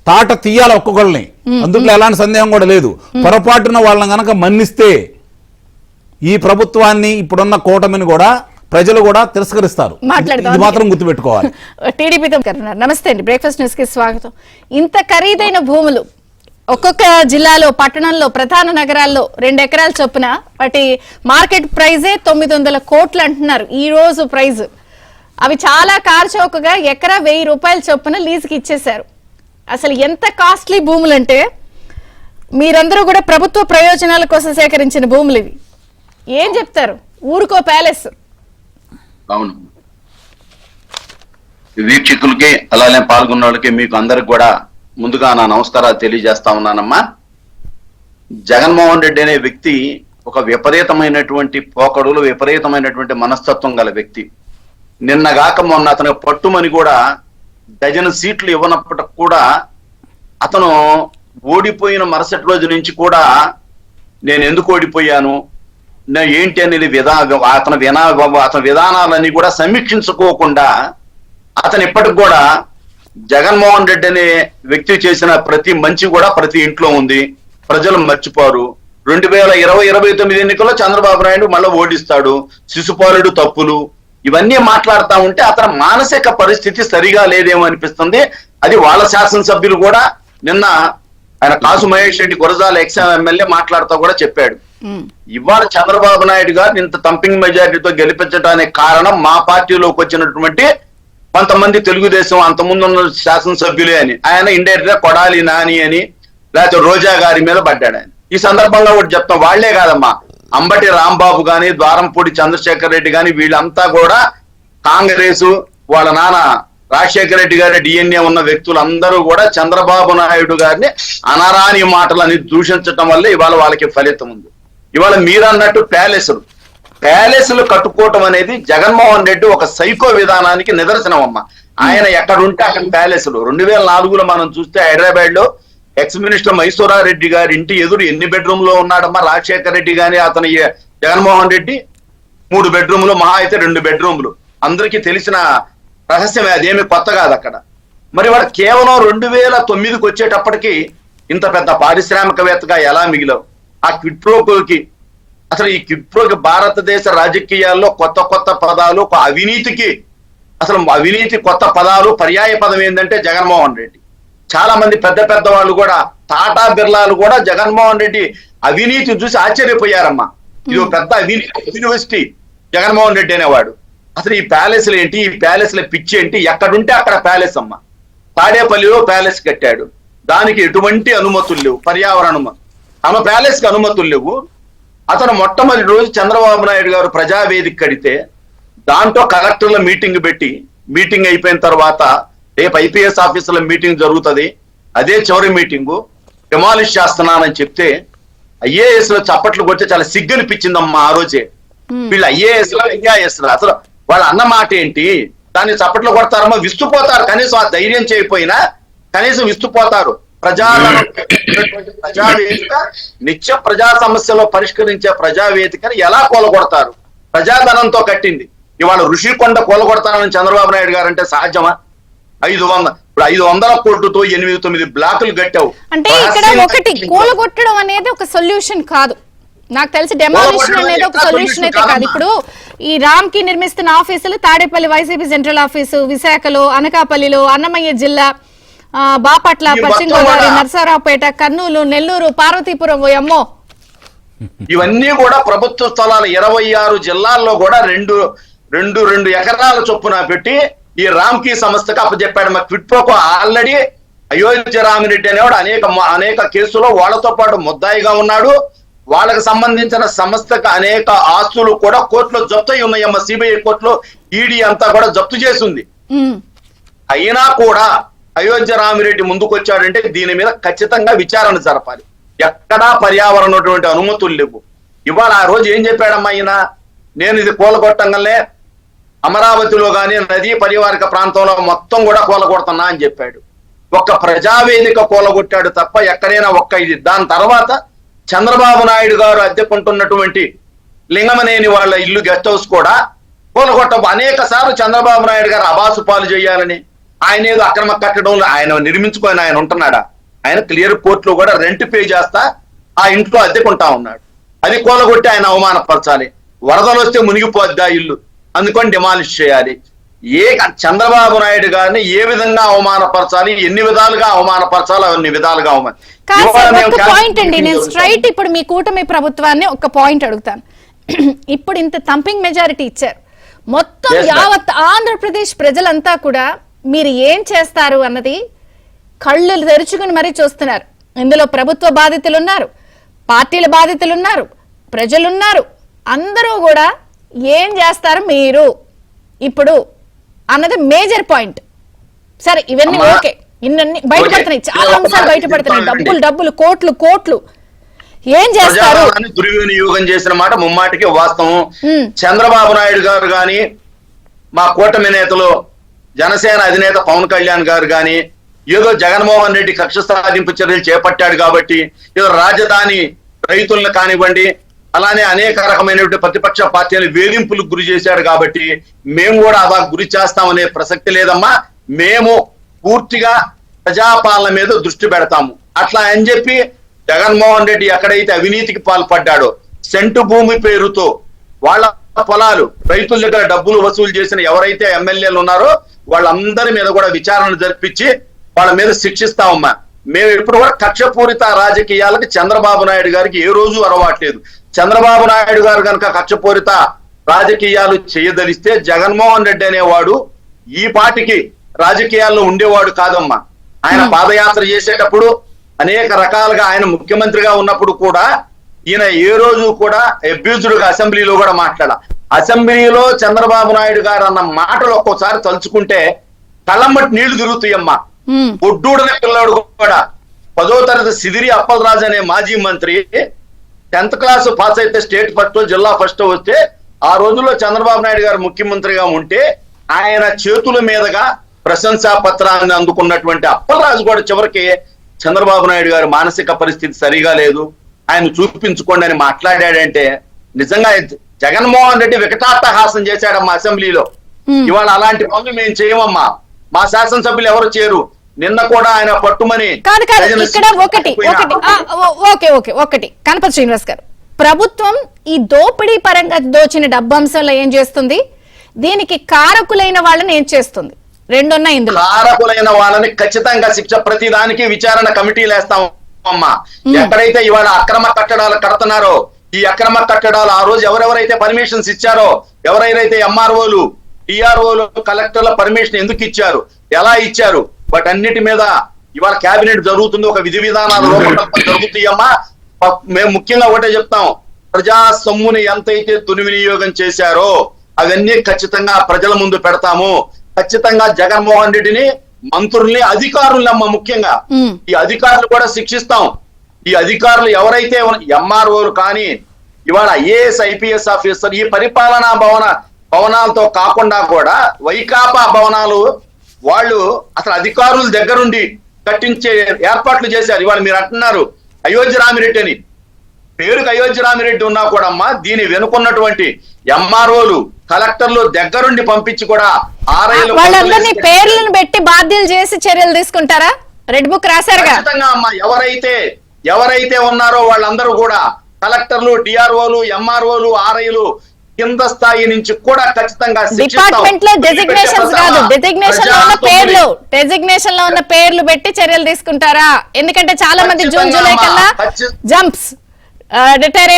తాట తీయాలి ఒక్కొక్కళ్ళని. అందులో ఎలాంటి సందేహం కూడా లేదు. పొరపాటున వాళ్ళని గనక మన్నిస్తే ఈ ప్రభుత్వాన్ని ఇప్పుడున్న కూటమిని కూడా ప్రజలు కూడా తిరస్కరిస్తారు. ఇది మాత్రం గుర్తుపెట్టుకోవాలి. టీడీపీతో నమస్తే అండి, బ్రేక్ఫాస్ట్ న్యూస్ కి స్వాగతం. ఇంత ఖరీదైన భూములు ఒక్కొక్క జిల్లాలో, పట్టణంలో, ప్రధాన నగరాల్లో 2 ఎకరాల చొప్పున వాటి మార్కెట్ ప్రైజే 900 కోట్లు అంటున్నారు ఈ రోజు ప్రైజ్. అవి చాలా కార్చౌకగా ఎకరా 1000 రూపాయల చొప్పున లీజుకి ఇచ్చేశారు. అసలు ఎంత కాస్ట్లీ భూములు అంటే, మీరందరూ కూడా ప్రభుత్వ ప్రయోజనాల కోసం సేకరించిన భూములు ఇవి. ఏం చెప్తారు? ఊరుకో ప్యాలెస్. అవును, వీక్షకులకి అలానే పాల్గొన్న వాళ్ళకి మీకు అందరికి కూడా ముందుగా నా నమస్కారాలు తెలియజేస్తా ఉన్నానమ్మా. జగన్మోహన్ రెడ్డి అనే వ్యక్తి ఒక విపరీతమైనటువంటి పోకడులు, విపరీతమైనటువంటి మనస్తత్వం గల వ్యక్తి. నిన్నగాక మొన్న అతను పట్టుమని కూడా డజన్ సీట్లు ఇవ్వనప్పటికి కూడా అతను ఓడిపోయిన మరుసటి రోజు నుంచి కూడా నేను ఎందుకు ఓడిపోయాను, నేను ఏంటి అనేది అతని విధానాలన్నీ కూడా సమీక్షించుకోకుండా అతను ఇప్పటికి కూడా జగన్మోహన్ రెడ్డి అనే వ్యక్తి చేసిన ప్రతి మంచి కూడా ప్రతి ఇంట్లో ఉంది, ప్రజలు మర్చిపోరు. 2020-29 ఎన్నికల్లో చంద్రబాబు నాయుడు మళ్ళీ ఓడిస్తాడు, శిశుపాలుడు తప్పులు ఇవన్నీ మాట్లాడుతా ఉంటే అతని మానసిక పరిస్థితి సరిగా లేదేమో అనిపిస్తుంది. అది వాళ్ళ శాసనసభ్యులు కూడా నిన్న ఆయన కాసు మహేష్ రెడ్డి గురజాల ఎమ్మెల్యే మాట్లాడుతూ కూడా చెప్పాడు. ఇవాళ చంద్రబాబు నాయుడు గారు ఇంత తంపింగ్ మెజారిటీతో గెలిపించడానికి కారణం మా పార్టీలోకి వచ్చినటువంటి కొంతమంది తెలుగుదేశం అంతకుముందు ఉన్న శాసనసభ్యులే అని, ఆయన ఇండైరెక్ట్ గా కొడాలి నాని అని లేకపోతే రోజా గారి మీద పడ్డాడు ఆయన. ఈ సందర్భంగా ఒకటి చెప్తాం, వాళ్లే కాదమ్మా, అంబటి రాంబాబు గాని, ద్వారంపూడి చంద్రశేఖర్ రెడ్డి గాని వీళ్ళంతా కూడా కాంగ్రెస్ వాళ్ళ నాన్న రాజశేఖర రెడ్డి గారి డిఎన్ఏ ఉన్న వ్యక్తులందరూ కూడా చంద్రబాబు నాయుడు గారిని అనరాని మాటలని దూషించటం వల్ల ఇవాళ వాళ్ళకి ఫలితం ఉంది. ఇవాళ మీరన్నట్టు ప్యాలెస్లు కట్టుకోవటం అనేది జగన్మోహన్ రెడ్డి ఒక సైకో విధానానికి నిదర్శనం అమ్మ. ఆయన ఎక్కడుంటే అక్కడ ప్యాలెస్లు. 2004లో మనం చూస్తే హైదరాబాద్ లో ఎక్స్ మినిస్టర్ మైసూరారెడ్డి గారి ఇంటి ఎదురు ఎన్ని బెడ్రూమ్ లో ఉన్నాడమ్మా రాజశేఖర రెడ్డి గాని అతని జగన్మోహన్ రెడ్డి? 3 బెడ్రూమ్లు, మహా అయితే 2 బెడ్రూమ్లు. అందరికీ తెలిసిన రహస్యమే, అదేమి కొత్త కాదు అక్కడ. మరి వాడు కేవలం 2009కి వచ్చేటప్పటికి ఇంత పెద్ద పారిశ్రామికవేత్తగా ఎలా మిగిలావు? ఆ క్విడ్ ప్రోకి అసలు ఈ క్విడ్ ప్రోకి భారతదేశ రాజకీయాల్లో కొత్త పదాలు, అవినీతికి అసలు అవినీతి కొత్త పదాలు, పర్యాయ పదం ఏంటంటే జగన్మోహన్ రెడ్డి. చాలా మంది పెద్ద వాళ్ళు కూడా, టాటా బిర్లాలు కూడా జగన్మోహన్ రెడ్డి అవినీతి చూసి ఆశ్చర్యపోయారమ్మా. ఇది పెద్ద అవినీతి యూనివర్సిటీ జగన్మోహన్ రెడ్డి అనేవాడు. అసలు ఈ ప్యాలెస్లు ఏంటి, ఈ ప్యాలెస్ల పిచ్చి ఏంటి? ఎక్కడుంటే అక్కడ ప్యాలెస్ అమ్మ. తాడేపల్లిలో ప్యాలెస్ కట్టాడు, దానికి ఎటువంటి అనుమతులు లేవు, పర్యావరణ తమ ప్యాలెస్ కి అనుమతులు లేవు. అతను మొట్టమొదటి రోజు చంద్రబాబు నాయుడు గారు ప్రజావేదిక కడితే దాంట్లో కలెక్టర్ల మీటింగ్ పెట్టి, మీటింగ్ అయిపోయిన తర్వాత రేపు ఐపీఎస్ ఆఫీసర్ల మీటింగ్ జరుగుతుంది, అదే చివరి మీటింగు, డిమాలిష్ చేస్తున్నానని చెప్తే ఐఏఎస్ లో చప్పట్లు కొడితే చాలా సిగ్గనిపించిందమ్మా ఆ రోజే. వీళ్ళు ఐఏఎస్ అసలు వాళ్ళ అన్న మాట ఏంటి? దాన్ని చప్పట్లు కొడతారమ్మా, విస్తుపోతారు. కనీసం ఆ ధైర్యం చేయకపోయినా కనీసం విస్తుపోతారు. ప్రజావేదిక నిత్య ప్రజా సమస్యలో పరిష్కరించే ప్రజావేదికని ఎలా కూలగొడతారు? ప్రజాధనంతో కట్టింది. ఇవాళ ఋషికొండ కూలగొడతానని చంద్రబాబు నాయుడు గారు అంటే సాధ్యమా? 500 కోట్లతో 8-9 బ్లాకులు కట్టావు. అంటే ఇక్కడ ఒకటి కూలగొట్టడం అనేది ఒక సొల్యూషన్ కాదు. నాకు తెలిసి డెమాలిషన్ అనేది ఒక సొల్యూషన్ అయితే కాదు. ఇప్పుడు ఈ రామ్ కి నిర్మిస్తున్న ఆఫీసులు తాడేపల్లి వైసీపీ సెంట్రల్ ఆఫీసు, విశాఖలో, అనకాపల్లిలో, అన్నమయ్య జిల్లా, బాపట్ల, పశ్చిమ గోదావరి, నరసరావుపేట, కర్నూలు, నెల్లూరు, పార్వతీపురం, అమ్మో ఇవన్నీ కూడా ప్రభుత్వ స్థలాలు 26 జిల్లాల్లో కూడా 2 ఎకరాల చొప్పున పెట్టి ఈ రామ్కీ సంస్థకు అప్పచెప్పాడు. మా quid pro quo already Ayodhya Ramireddy అనేవాడు అనేక కేసులో వాళ్ళతో పాటు ముద్దాయిగా ఉన్నాడు. వాళ్ళకి సంబంధించిన సంస్థకు అనేక ఆస్తులు కూడా కోర్టులో జప్తు అయి ఉన్నాయమ్మ. సిబిఐ కోర్టులో ఈడీ అంతా కూడా జప్తు చేసింది. అయినా కూడా అయోధ్య రామిరెడ్డి ముందుకు వచ్చాడంటే దీని మీద ఖచ్చితంగా విచారణ జరపాలి. ఎక్కడా పర్యావరణటువంటి అనుమతులు లేవు. ఇవాళ ఆ రోజు ఏం చెప్పాడమ్మా ఈయన? నేను ఇది కూలగొట్టంగానే అమరావతిలో గాని నదీ పరివారిక ప్రాంతంలో మొత్తం కూడా కూలగొడుతున్నా అని చెప్పాడు. ఒక్క ప్రజావేదిక కూలగొట్టాడు తప్ప ఎక్కడైనా ఇది. దాని తర్వాత చంద్రబాబు నాయుడు గారు అద్దెకుంటున్నటువంటి లింగమనేని వాళ్ళ ఇల్లు గెస్ట్ హౌస్ కూడా కూలగొట్ట అనేక సార్లు చంద్రబాబు నాయుడు గారు అబాసు పాలు చేయాలని, ఆయన ఏదో అక్రమ కట్టడంలో ఆయన నిర్మించుకొని ఆయన ఉంటున్నాడా? ఆయన క్లియర్ కోర్టులో కూడా రెంట్ పే చేస్తా ఆ ఇంట్లో అద్దెకుంటా ఉన్నాడు. అది కూలగొట్టి ఆయన అవమానపరచాలి. వరదలు వస్తే మునిగిపోద్ది ఆ ఇల్లు, అందుకని డిమాలిష్ చేయాలి. చంద్రబాబు నాయుడు గారిని ఏ విధంగా అవమానపరచాలి, ఎన్ని విధాలుగా అవమానపరచాలి, అన్ని విధాలుగా పాయింట్ అండి. నేను స్ట్రైట్ ఇప్పుడు మీ కూటమి ప్రభుత్వాన్ని ఒక పాయింట్ అడుగుతాను. ఇప్పుడు ఇంత థంపింగ్ మెజారిటీ ఇచ్చారు, మొత్తం యావత్ ఆంధ్రప్రదేశ్ ప్రజలంతా కూడా మీరు ఏం చేస్తారు అన్నది కళ్ళు తెరుచుకుని మరీ చూస్తున్నారు. ఇందులో ప్రభుత్వ బాధితులు ఉన్నారు, పార్టీల బాధితులు ఉన్నారు, ప్రజలున్నారు. అందరూ కూడా ఏం చేస్తారు మీరు ఇప్పుడు అన్నది మేజర్ పాయింట్. సరే, ఇవన్నీ ఓకే, ఇన్ని బయటపడుతున్నాయి, చాలా అంశాలు బయటపడుతున్నాయి, డబ్బులు కోట్లు ఏం చేస్తారు? దుర్వినియోగం చేసిన మాట ముమ్మాటికి వాస్తవం. చంద్రబాబు నాయుడు గారు గాని, మా కూటమి నేతలు జనసేన అధినేత పవన్ కళ్యాణ్ గారు గాని ఏదో జగన్మోహన్ రెడ్డి కక్ష సాధింపు చర్యలు చేపట్టాడు కాబట్టి, ఏదో రాజధాని రైతులను కానివ్వండి, అలానే అనేక రకమైనటువంటి ప్రతిపక్ష పార్టీలు వేధింపులకు గురి చేశాడు కాబట్టి మేము కూడా అలా గురి చేస్తామనే ప్రసక్తి లేదమ్మా. మేము పూర్తిగా ప్రజాపాలన మీద దృష్టి పెడతాము. అట్లా అని చెప్పి జగన్మోహన్ రెడ్డి ఎక్కడైతే అవినీతికి పాల్పడ్డాడో సెంటు భూమి పేరుతో వాళ్ళ పొలాలు రైతుల దగ్గర డబ్బులు వసూలు చేసిన ఎవరైతే ఎమ్మెల్యేలు ఉన్నారో వాళ్ళందరి మీద కూడా విచారణ జరిపించి వాళ్ళ మీద శిక్షిస్తామమ్మా. మేము ఎప్పుడు కూడా కక్షపూరిత రాజకీయాలకి చంద్రబాబు నాయుడు గారికి ఏ రోజు అలవాట్లేదు. చంద్రబాబు నాయుడు గారు కనుక కక్షపూరిత రాజకీయాలు చేయదలిస్తే జగన్మోహన్ రెడ్డి అనేవాడు ఈ పార్టీకి రాజకీయాల్లో ఉండేవాడు కాదమ్మా. ఆయన పాదయాత్ర చేసేటప్పుడు అనేక రకాలుగా ఆయన ముఖ్యమంత్రిగా ఉన్నప్పుడు కూడా ఈయన ఏ రోజు కూడా అబ్యూజ్డ్ గా అసెంబ్లీలో కూడా మాట్లాడాల. అసెంబ్లీలో చంద్రబాబు నాయుడు గారు అన్న మాటలు ఒక్కోసారి తలుచుకుంటే కళ్ళమ్మటి నీళ్లు తిరుగుతాయమ్మా. ఒడ్డూడనే పిల్లాడు కూడా 10వ తరగతి సిదిరి అప్పలరాజు అనే మాజీ మంత్రి 10th క్లాస్ పాస్ అయితే స్టేట్ ఫస్ట్ జిల్లా ఫస్ట్ వస్తే ఆ రోజుల్లో చంద్రబాబు నాయుడు గారు ముఖ్యమంత్రిగా ఉంటే ఆయన చేతుల మీదుగా ప్రశంసా పత్రాన్ని అందుకున్నటువంటి అప్పలరాజు కూడా చివరికి చంద్రబాబు నాయుడు గారి మానసిక పరిస్థితి సరిగా లేదు, ఆయన చూపించుకోండి అని మాట్లాడాడంటే నిజంగా జగన్మోహన్ రెడ్డి వికటాట్టహాసం చేశాడమ్మా అసెంబ్లీలో. ఇవాళ అలాంటి పనులు మేము చేయమమ్మా, మా శాసనసభ్యులు ఎవరు చేయరు. నిన్న కూడా ఆయన పట్టుమని ఇక్కడ ఒకటి కనపతి శ్రీనివాస్ గారు, ప్రభుత్వం ఈ దోపిడీ పరంగా దోచిన డబ్బంశంలో ఏం చేస్తుంది, దీనికి కారకులైన వాళ్ళని ఏం చేస్తుంది, రెండున్నా ఇందులో. కారకులైన వాళ్ళని ఖచ్చితంగా శిక్ష, ప్రతి దానికి విచారణ కమిటీలు వేస్తాం అమ్మా. ఎక్కడైతే ఇవాళ అక్రమ కట్టడాలు కడుతున్నారో ఈ అక్రమ కట్టడాలు ఆ రోజు ఎవరెవరైతే పర్మిషన్స్ ఇచ్చారో, ఎవరైతే ఎంఆర్ఓలు టిఆర్ఓలు కలెక్టర్ల పర్మిషన్ ఎందుకు ఇచ్చారు, ఎలా ఇచ్చారు, వాటన్నిటి మీద ఇవాళ కేబినెట్ జరుగుతుంది. ఒక విధి విధానాల రూపకల్పన జరుగుతాయమ్మా. మేము ముఖ్యంగా ఒకటే చెప్తాం, ప్రజా సొమ్ముని ఎంతైతే దుర్వినియోగం చేశారో అవన్నీ ఖచ్చితంగా ప్రజల ముందు పెడతాము. ఖచ్చితంగా జగన్మోహన్ రెడ్డిని, మంత్రుల్ని, అధికారులమ్మ ముఖ్యంగా ఈ అధికారులు కూడా శిక్షిస్తాం. ఈ అధికారులు ఎవరైతే ఎంఆర్ఓలు కానీ ఇవాళ ఐఏఎస్ ఐపీఎస్ ఆఫీసర్ ఈ పరిపాలనా భవనాలతో కాకుండా కూడా వైకాపా భవనాలు వాళ్ళు అసలు అధికారుల దగ్గరుండి కట్టించే ఏర్పాట్లు చేశారు. ఇవాళ మీరు అంటున్నారు అయోధ్య రామిరెడ్డి అని, పేరుకు అయోధ్య రామిరెడ్డి ఉన్నా కూడా అమ్మా దీని వెనుకున్నటువంటి ఎంఆర్ఓలు కలెక్టర్లు దగ్గరుండి పంపించి కూడా వాళ్ళందరినీ పేర్లను పెట్టి బాధ్యులు చేసి చర్యలు తీసుకుంటారా? రెడ్ బుక్ రాశారుగా. ఖచ్చితంగా అమ్మా, ఎవరైతే ఉన్నారో వాళ్ళందరూ కూడా కలెక్టర్లు, డిఆర్ఓలు, ఎంఆర్ఓలు, ఆర్ఐలు కింద స్థాయి నుంచి కూడా ఖచ్చితంగా డిపార్ట్మెంట్ లో డెసిగ్నేషన్స్ కాదు, డెసిగ్నేషన్ లో ఉన్న పేర్లు పెట్టి చర్యలు తీసుకుంటారా? ఎందుకంటే చాలా మంది జూన్ జూలై కల్లా జంప్స్ రిటైర్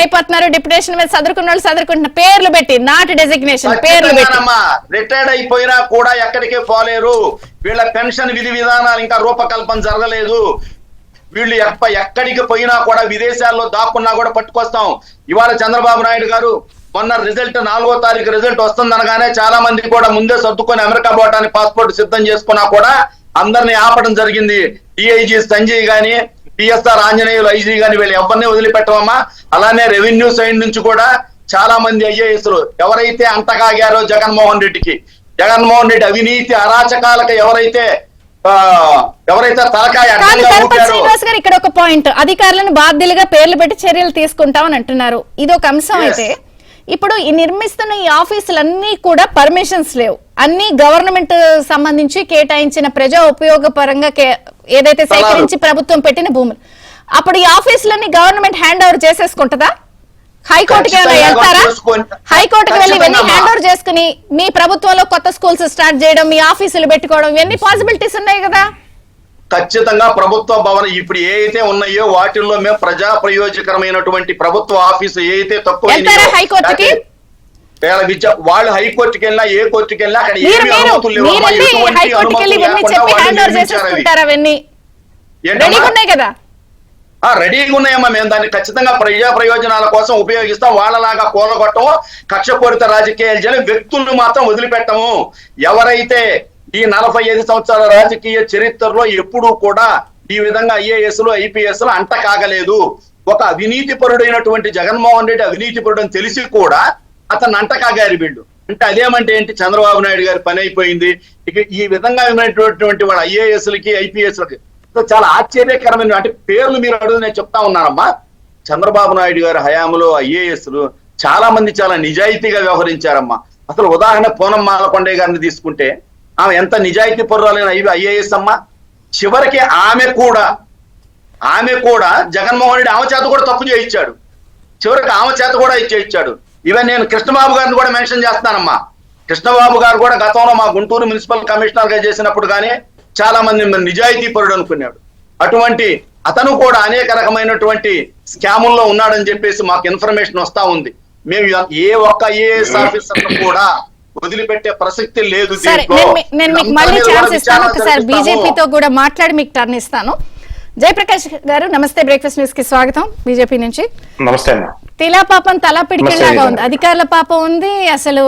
అయిపోతున్నారు, డిప్యుటేషన్ మీద చదువుకున్న వాళ్ళు చదువుకుంటున్న పేర్లు పెట్టి, నాట్ డెసిగ్నేషన్ పేర్లు పెట్టి. రిటైర్డ్ అయిపోయినా కూడా ఎక్కడికి పోలేరు. వీళ్ళ పెన్షన్ విధి విధానాలు ఇంకా రూపకల్పన జరగలేదు. వీళ్ళు ఎక్కడికి పోయినా కూడా విదేశాల్లో దాక్కున్నా కూడా పట్టుకొస్తాం. ఇవాళ చంద్రబాబు నాయుడు గారు మొన్న రిజల్ట్ 4వ తారీఖు రిజల్ట్ వస్తుందనగానే చాలా మంది కూడా ముందే సర్దుకొని అమెరికా పోవటానికి పాస్పోర్ట్ సిద్ధం చేసుకున్నా కూడా అందరినీ ఆపడం జరిగింది. డిఐజీ సంజయ్ గాని, పిఎస్ఆర్ ఆంజనేయులు ఐజీ గాని వీళ్ళు ఎవరిని వదిలిపెట్టమమ్మా. అలానే రెవెన్యూ సైడ్ నుంచి కూడా చాలా మంది ఐఏఎస్లు ఎవరైతే అంటకాగారో జగన్మోహన్ రెడ్డి అవినీతి అరాచకాలకు ఎవరైతే తలకాయ ఇక్కడ ఒక పాయింట్, అధికారులను బాధ్యులుగా పేర్లు పెట్టి చర్యలు తీసుకుంటామని అంటున్నారు. ఇది ఒక అంశం. అయితే ఇప్పుడు ఈ నిర్మిస్తున్న ఈ ఆఫీసులన్నీ కూడా పర్మిషన్స్ లేవు, అన్ని గవర్నమెంట్ సంబంధించి కేటాయించిన ప్రజా ఉపయోగపరంగా ఏదైతే సేకరించి ప్రభుత్వం పెట్టిన భూములు, అప్పుడు ఈ ఆఫీసులన్నీ గవర్నమెంట్ హ్యాండ్ ఓవర్ చేసేసుకుంటుందా? హైకోర్టుకి వెళ్తారా? హైకోర్టుకి వెళ్ళి ఇవన్నీ హ్యాండ్ ఓవర్ చేసుకుని మీ ప్రభుత్వంలో కొత్త స్కూల్స్ స్టార్ట్ చేయడం, మీ ఆఫీసులు పెట్టుకోవడం, ఇవన్నీ పాసిబిలిటీస్ ఉన్నాయి కదా. ఖచ్చితంగా ప్రభుత్వ భవనం ఇప్పుడు ఏ అయితే ఉన్నాయో వాటిల్లో మేము ప్రజా ప్రయోజకరమైనటువంటి ప్రభుత్వ ఆఫీసు ఏ అయితే తక్కువ హైకోర్టుకి వాళ్ళు హైకోర్టుకి వెళ్ళినా ఏ కోర్టుకి వెళ్ళినా అక్కడ రెడీగా ఉన్నాయమ్మా. మేము దాన్ని ఖచ్చితంగా ప్రజా ప్రయోజనాల కోసం ఉపయోగిస్తాం. వాళ్ళలాగా కూలగొట్టము, కక్షపూరిత రాజకీయాలు చేయని వ్యక్తులను మాత్రం వదిలిపెట్టము. ఎవరైతే ఈ 45 సంవత్సరాల రాజకీయ చరిత్రలో ఎప్పుడూ కూడా ఈ విధంగా ఐఏఎస్లు ఐపీఎస్లు అంట కాగలేదు. ఒక అవినీతి పరుడైనటువంటి జగన్మోహన్ రెడ్డి అవినీతి పరుడు అని తెలిసి కూడా అతను అంట కాగారు వీళ్ళు. అంటే అదేమంటే ఏంటి, చంద్రబాబు నాయుడు గారి పని అయిపోయింది. ఇక ఈ విధంగా ఉన్నటువంటి వాళ్ళ ఐఏఎస్లకి ఐపీఎస్లకి చాలా ఆశ్చర్యకరమైన అంటే పేర్లు మీరు అడుగు నేను చెప్తా ఉన్నానమ్మా. చంద్రబాబు నాయుడు గారి హయాంలో ఐఏఎస్లు చాలా మంది చాలా నిజాయితీగా వ్యవహరించారమ్మా. అసలు ఉదాహరణ పూనం మాలకొండయ్య గారిని తీసుకుంటే ఆమె ఎంత నిజాయితీ పరురాలైన ఐఏఎస్ అమ్మా. చివరికి ఆమె కూడా ఆమె కూడా జగన్మోహన్ రెడ్డి ఆమె చేత కూడా తప్పు చేయించాడు. చివరికి ఆమె చేత కూడా ఇచ్చాడు. ఈవెన్ నేను కృష్ణబాబు గారిని కూడా మెన్షన్ చేస్తానమ్మా. కృష్ణబాబు గారు కూడా గతంలో మా గుంటూరు మున్సిపల్ కమిషనర్ గా చేసినప్పుడు కానీ చాలా మంది నిజాయితీ పరుడు అనుకున్నాడు. అటువంటి అతను కూడా అనేక రకమైనటువంటి స్కాముల్లో ఉన్నాడని చెప్పేసి మాకు ఇన్ఫర్మేషన్ వస్తా ఉంది. మేము ఏ ఒక్క ఐఏఎస్ ఆఫీసర్ కూడా వదిలిపెట్టే ప్రసక్తి లేదు. సరే, నేను మీకు మళ్ళీ ఛాన్స్ ఇస్తాను. ఒకసారి బీజేపీతో కూడా మాట్లాడి మీకు టర్న్ ఇస్తాను. జయప్రకాష్ గారు నమస్తే, బ్రేక్ఫాస్ట్ న్యూస్ కి స్వాగతం. బీజేపీ నుంచి నమస్తే. తిలా పాపం తలా పిడికిలాగా ఉంది. అధికారుల పాపం ఉంది, అసలు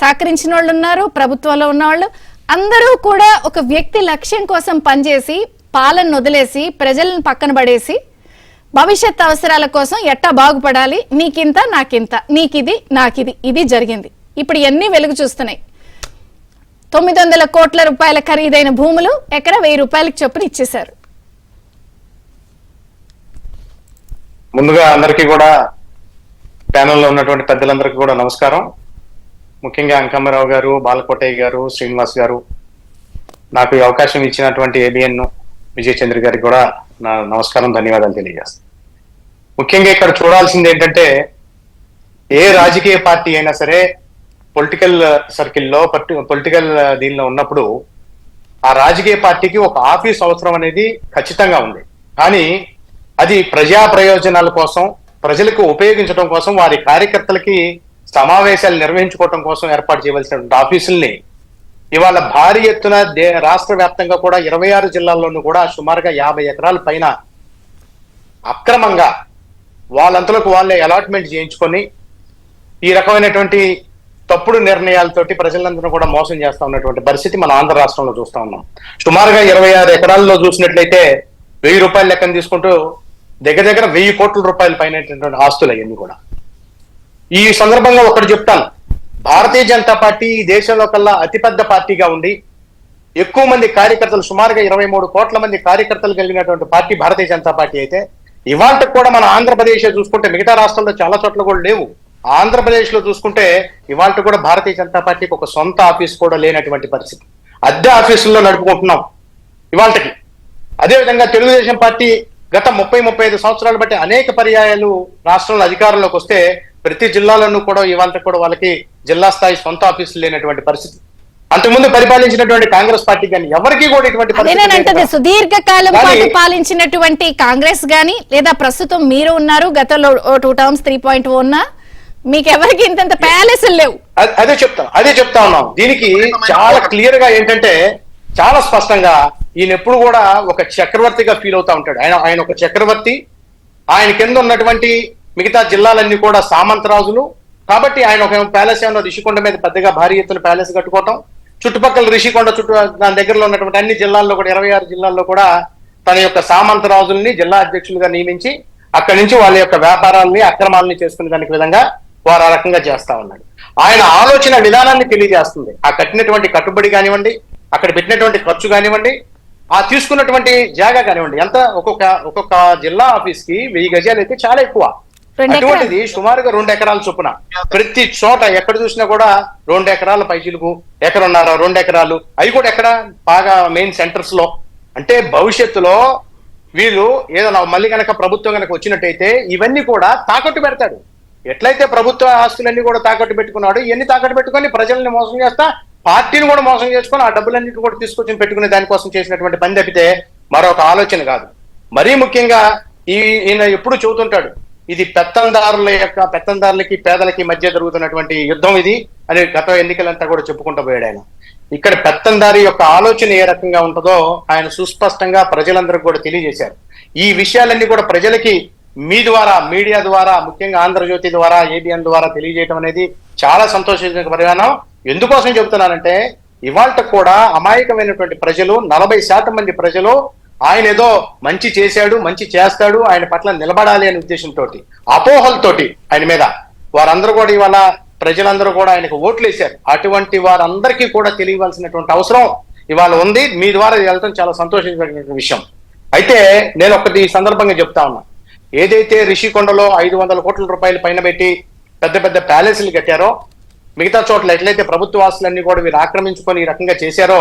సహకరించిన వాళ్ళు ఉన్నారు, ప్రభుత్వంలో ఉన్న వాళ్ళు అందరూ కూడా ఒక వ్యక్తి లక్ష్యం కోసం పనిచేసి పాలన వదిలేసి ప్రజలను పక్కన పడేసి భవిష్యత్ అవసరాల కోసం ఎట్టా బాగుపడాలి, నీకింత నాకింత, నీకిది నాకిది, ఇది జరిగింది. ఇప్పుడు ఎన్ని వెలుగు చూస్తున్నాయి. 900 కోట్ల రూపాయల ఖరీదైన భూములు ఎకరా 1000 రూపాయలకు చొప్పున ఇచ్చేశారు. ముందుగా అందరికీ కూడా ప్యానెల్లో ఉన్నటువంటి పెద్దలందరికీ కూడా నమస్కారం. ముఖ్యంగా అంకమ్మరావు గారు, బాలకోటయ్య గారు, శ్రీనివాస్ గారు, నాకు ఈ అవకాశం ఇచ్చినటువంటి ఏబిఎన్ విజయ్ చంద్ర గారికి కూడా నా నమస్కారం, ధన్యవాదాలు తెలియజేస్తాను. ముఖ్యంగా ఇక్కడ చూడాల్సింది ఏంటంటే, ఏ రాజకీయ పార్టీ అయినా సరే పొలిటికల్ సర్కిల్లో పొలిటికల్ దీనిలో ఉన్నప్పుడు ఆ రాజకీయ పార్టీకి ఒక ఆఫీస్ అవసరం అనేది ఖచ్చితంగా ఉంది. కానీ అది ప్రజా ప్రయోజనాల కోసం, ప్రజలకు ఉపయోగించడం కోసం, వారి కార్యకర్తలకి సమావేశాలు నిర్వహించుకోవడం కోసం ఏర్పాటు చేయవలసినటువంటి ఆఫీసుల్ని ఇవాళ భారీ ఎత్తున రాష్ట్ర వ్యాప్తంగా కూడా 26 జిల్లాల్లోనూ కూడా సుమారుగా 50 ఎకరాల పైన అక్రమంగా వాళ్ళంతలోకి వాళ్ళే అలాట్మెంట్ చేయించుకొని ఈ రకమైనటువంటి తప్పుడు నిర్ణయాలతోటి ప్రజలందరూ కూడా మోసం చేస్తా ఉన్నటువంటి పరిస్థితి మన ఆంధ్ర రాష్ట్రంలో చూస్తా ఉన్నాం. సుమారుగా 26 ఎకరాల్లో చూసినట్లయితే 1000 రూపాయల లెక్కన తీసుకుంటూ దగ్గర 1000 కోట్ల రూపాయల పైన ఆస్తులు అవన్నీ కూడా. ఈ సందర్భంగా ఒకటి చెప్తాను, భారతీయ జనతా పార్టీ ఈ దేశంలో కల్లా అతిపెద్ద పార్టీగా ఉండి ఎక్కువ మంది కార్యకర్తలు, సుమారుగా 23 కోట్ల మంది కార్యకర్తలు కలిగినటువంటి పార్టీ భారతీయ జనతా పార్టీ అయితే, ఇవాళకి కూడా మన ఆంధ్రప్రదేశ్ చూసుకుంటే మిగతా రాష్ట్రాల్లో చాలా చోట్ల కూడా లేవు. ఆంధ్రప్రదేశ్ లో చూసుకుంటే ఇవాళ కూడా భారతీయ జనతా పార్టీకి ఒక సొంత ఆఫీస్ కూడా లేనటువంటి పరిస్థితి. అద్దె ఆఫీసుల్లో నడుపుకుంటున్నాం ఇవాళకి. అదేవిధంగా తెలుగుదేశం పార్టీ గత 30-35 సంవత్సరాలు బట్టి అనేక పర్యాయాలు రాష్ట్రంలో అధికారంలోకి వస్తే ప్రతి జిల్లాలోనూ కూడా ఇవాళ కూడా వాళ్ళకి జిల్లా స్థాయి సొంత ఆఫీసులు లేనటువంటి పరిస్థితి. అంతకుముందు పరిపాలించినటువంటి కాంగ్రెస్ పార్టీ కానీ ఎవరికి కూడా ఇటువంటి పరిస్థితి. సుదీర్ఘ కాలం పాటు పాలించినటువంటి కాంగ్రెస్ గాని లేదా ప్రస్తుతం మీరు ఉన్నారు, గతంలో 2 టర్మ్స్ 3.0 ఉన్నా మీకు ఎవరికి ఇంత ప్యాలెస్ లేవు. అదే చెప్తా ఉన్నాం. దీనికి చాలా క్లియర్ గా ఏంటంటే, చాలా స్పష్టంగా ఈయన ఎప్పుడు కూడా ఒక చక్రవర్తిగా ఫీల్ అవుతా ఉంటాడు. ఆయన ఒక చక్రవర్తి. ఆయన కింద ఉన్నటువంటి మిగతా జిల్లాలన్నీ కూడా సామంతరాజులు. కాబట్టి ఆయన ఒక ప్యాలెస్ ఏమన్నా రిషికొండ మీద పెద్దగా భారీ ఎత్తున ప్యాలెస్ కట్టుకోవటం, చుట్టుపక్కల రిషికొండ దాని దగ్గరలో ఉన్నటువంటి అన్ని జిల్లాల్లో కూడా 26 జిల్లాల్లో కూడా తన యొక్క సామంతరాజుల్ని జిల్లా అధ్యక్షులుగా నియమించి అక్కడి నుంచి వాళ్ళ యొక్క వ్యాపారాలని అక్రమాలని చేసుకునే దానికి విధంగా వారు ఆ రకంగా చేస్తా ఉన్నాడు. ఆయన ఆలోచన విధానాన్ని తెలియజేస్తుంది. ఆ కట్టినటువంటి కట్టుబడి కానివ్వండి, అక్కడ పెట్టినటువంటి ఖర్చు కానివ్వండి, ఆ తీసుకున్నటువంటి జాగా కానివ్వండి, ఎంత ఒక్కొక్క జిల్లా ఆఫీస్ కి 1000 గజాలు అయితే చాలా ఎక్కువ. అటువంటిది సుమారుగా 2 ఎకరాల చొప్పున ప్రతి చోట ఎక్కడ చూసినా కూడా 2 ఎకరాల పైచీలకు, 1.5 ఎకరాలు, అవి కూడా ఎక్కడ బాగా మెయిన్ సెంటర్స్ లో. అంటే భవిష్యత్తులో వీళ్ళు ఏదైనా మళ్ళీ కనుక ప్రభుత్వం కనుక వచ్చినట్టయితే ఇవన్నీ కూడా తాకట్టు పెడతాడు. ఎట్లయితే ప్రభుత్వ ఆస్తులన్నీ కూడా తాకట్టు పెట్టుకున్నాడు, ఇవన్నీ తాకట్టు పెట్టుకొని ప్రజల్ని మోసం చేస్తా, పార్టీని కూడా మోసం చేసుకొని ఆ డబ్బులన్నింటి కూడా తీసుకొచ్చి పెట్టుకునే దానికోసం చేసినటువంటి పని తప్పితే మరొక ఆలోచన కాదు. మరీ ముఖ్యంగా ఈయన ఎప్పుడు చెబుతుంటాడు, ఇది పెత్తందారులకి పేదలకి మధ్య జరుగుతున్నటువంటి యుద్ధం ఇది అని గత ఎన్నికలంతా కూడా చెప్పుకుంటూ పోయాడు ఆయన. ఇక్కడ పెత్తందారి యొక్క ఆలోచన ఏ రకంగా ఉంటుందో ఆయన సుస్పష్టంగా ప్రజలందరికీ కూడా తెలియజేశారు. ఈ విషయాలన్నీ కూడా ప్రజలకి మీ ద్వారా, మీడియా ద్వారా, ముఖ్యంగా ఆంధ్రజ్యోతి ద్వారా, ఏబిఎన్ ద్వారా తెలియజేయడం అనేది చాలా సంతోషజనక పరిణామం. ఎందుకోసం చెబుతున్నానంటే, ఇవాళ కూడా అమాయకమైనటువంటి ప్రజలు 40% మంది ప్రజలు ఆయన ఏదో మంచి చేశాడు, మంచి చేస్తాడు, ఆయన పట్ల నిలబడాలి అనే ఉద్దేశంతో, అపోహలతోటి ఆయన మీద వారందరూ కూడా ఇవాళ ప్రజలందరూ కూడా ఆయనకు ఓట్లు వేశారు. అటువంటి వారందరికీ కూడా తెలియవలసినటువంటి అవసరం ఇవాళ ఉంది. మీ ద్వారా వెళ్ళడం చాలా సంతోషించిన విషయం. అయితే నేను ఒకటి ఈ సందర్భంగా చెప్తా ఉన్నా, ఏదైతే రిషికొండలో 500 కోట్ల రూపాయలు పైన పెట్టి పెద్ద పెద్ద ప్యాలెస్లు కట్టారో, మిగతా చోట్ల ఎట్లయితే ప్రభుత్వ ఆస్తులన్నీ కూడా వీరు ఆక్రమించుకొని ఈ రకంగా చేశారో,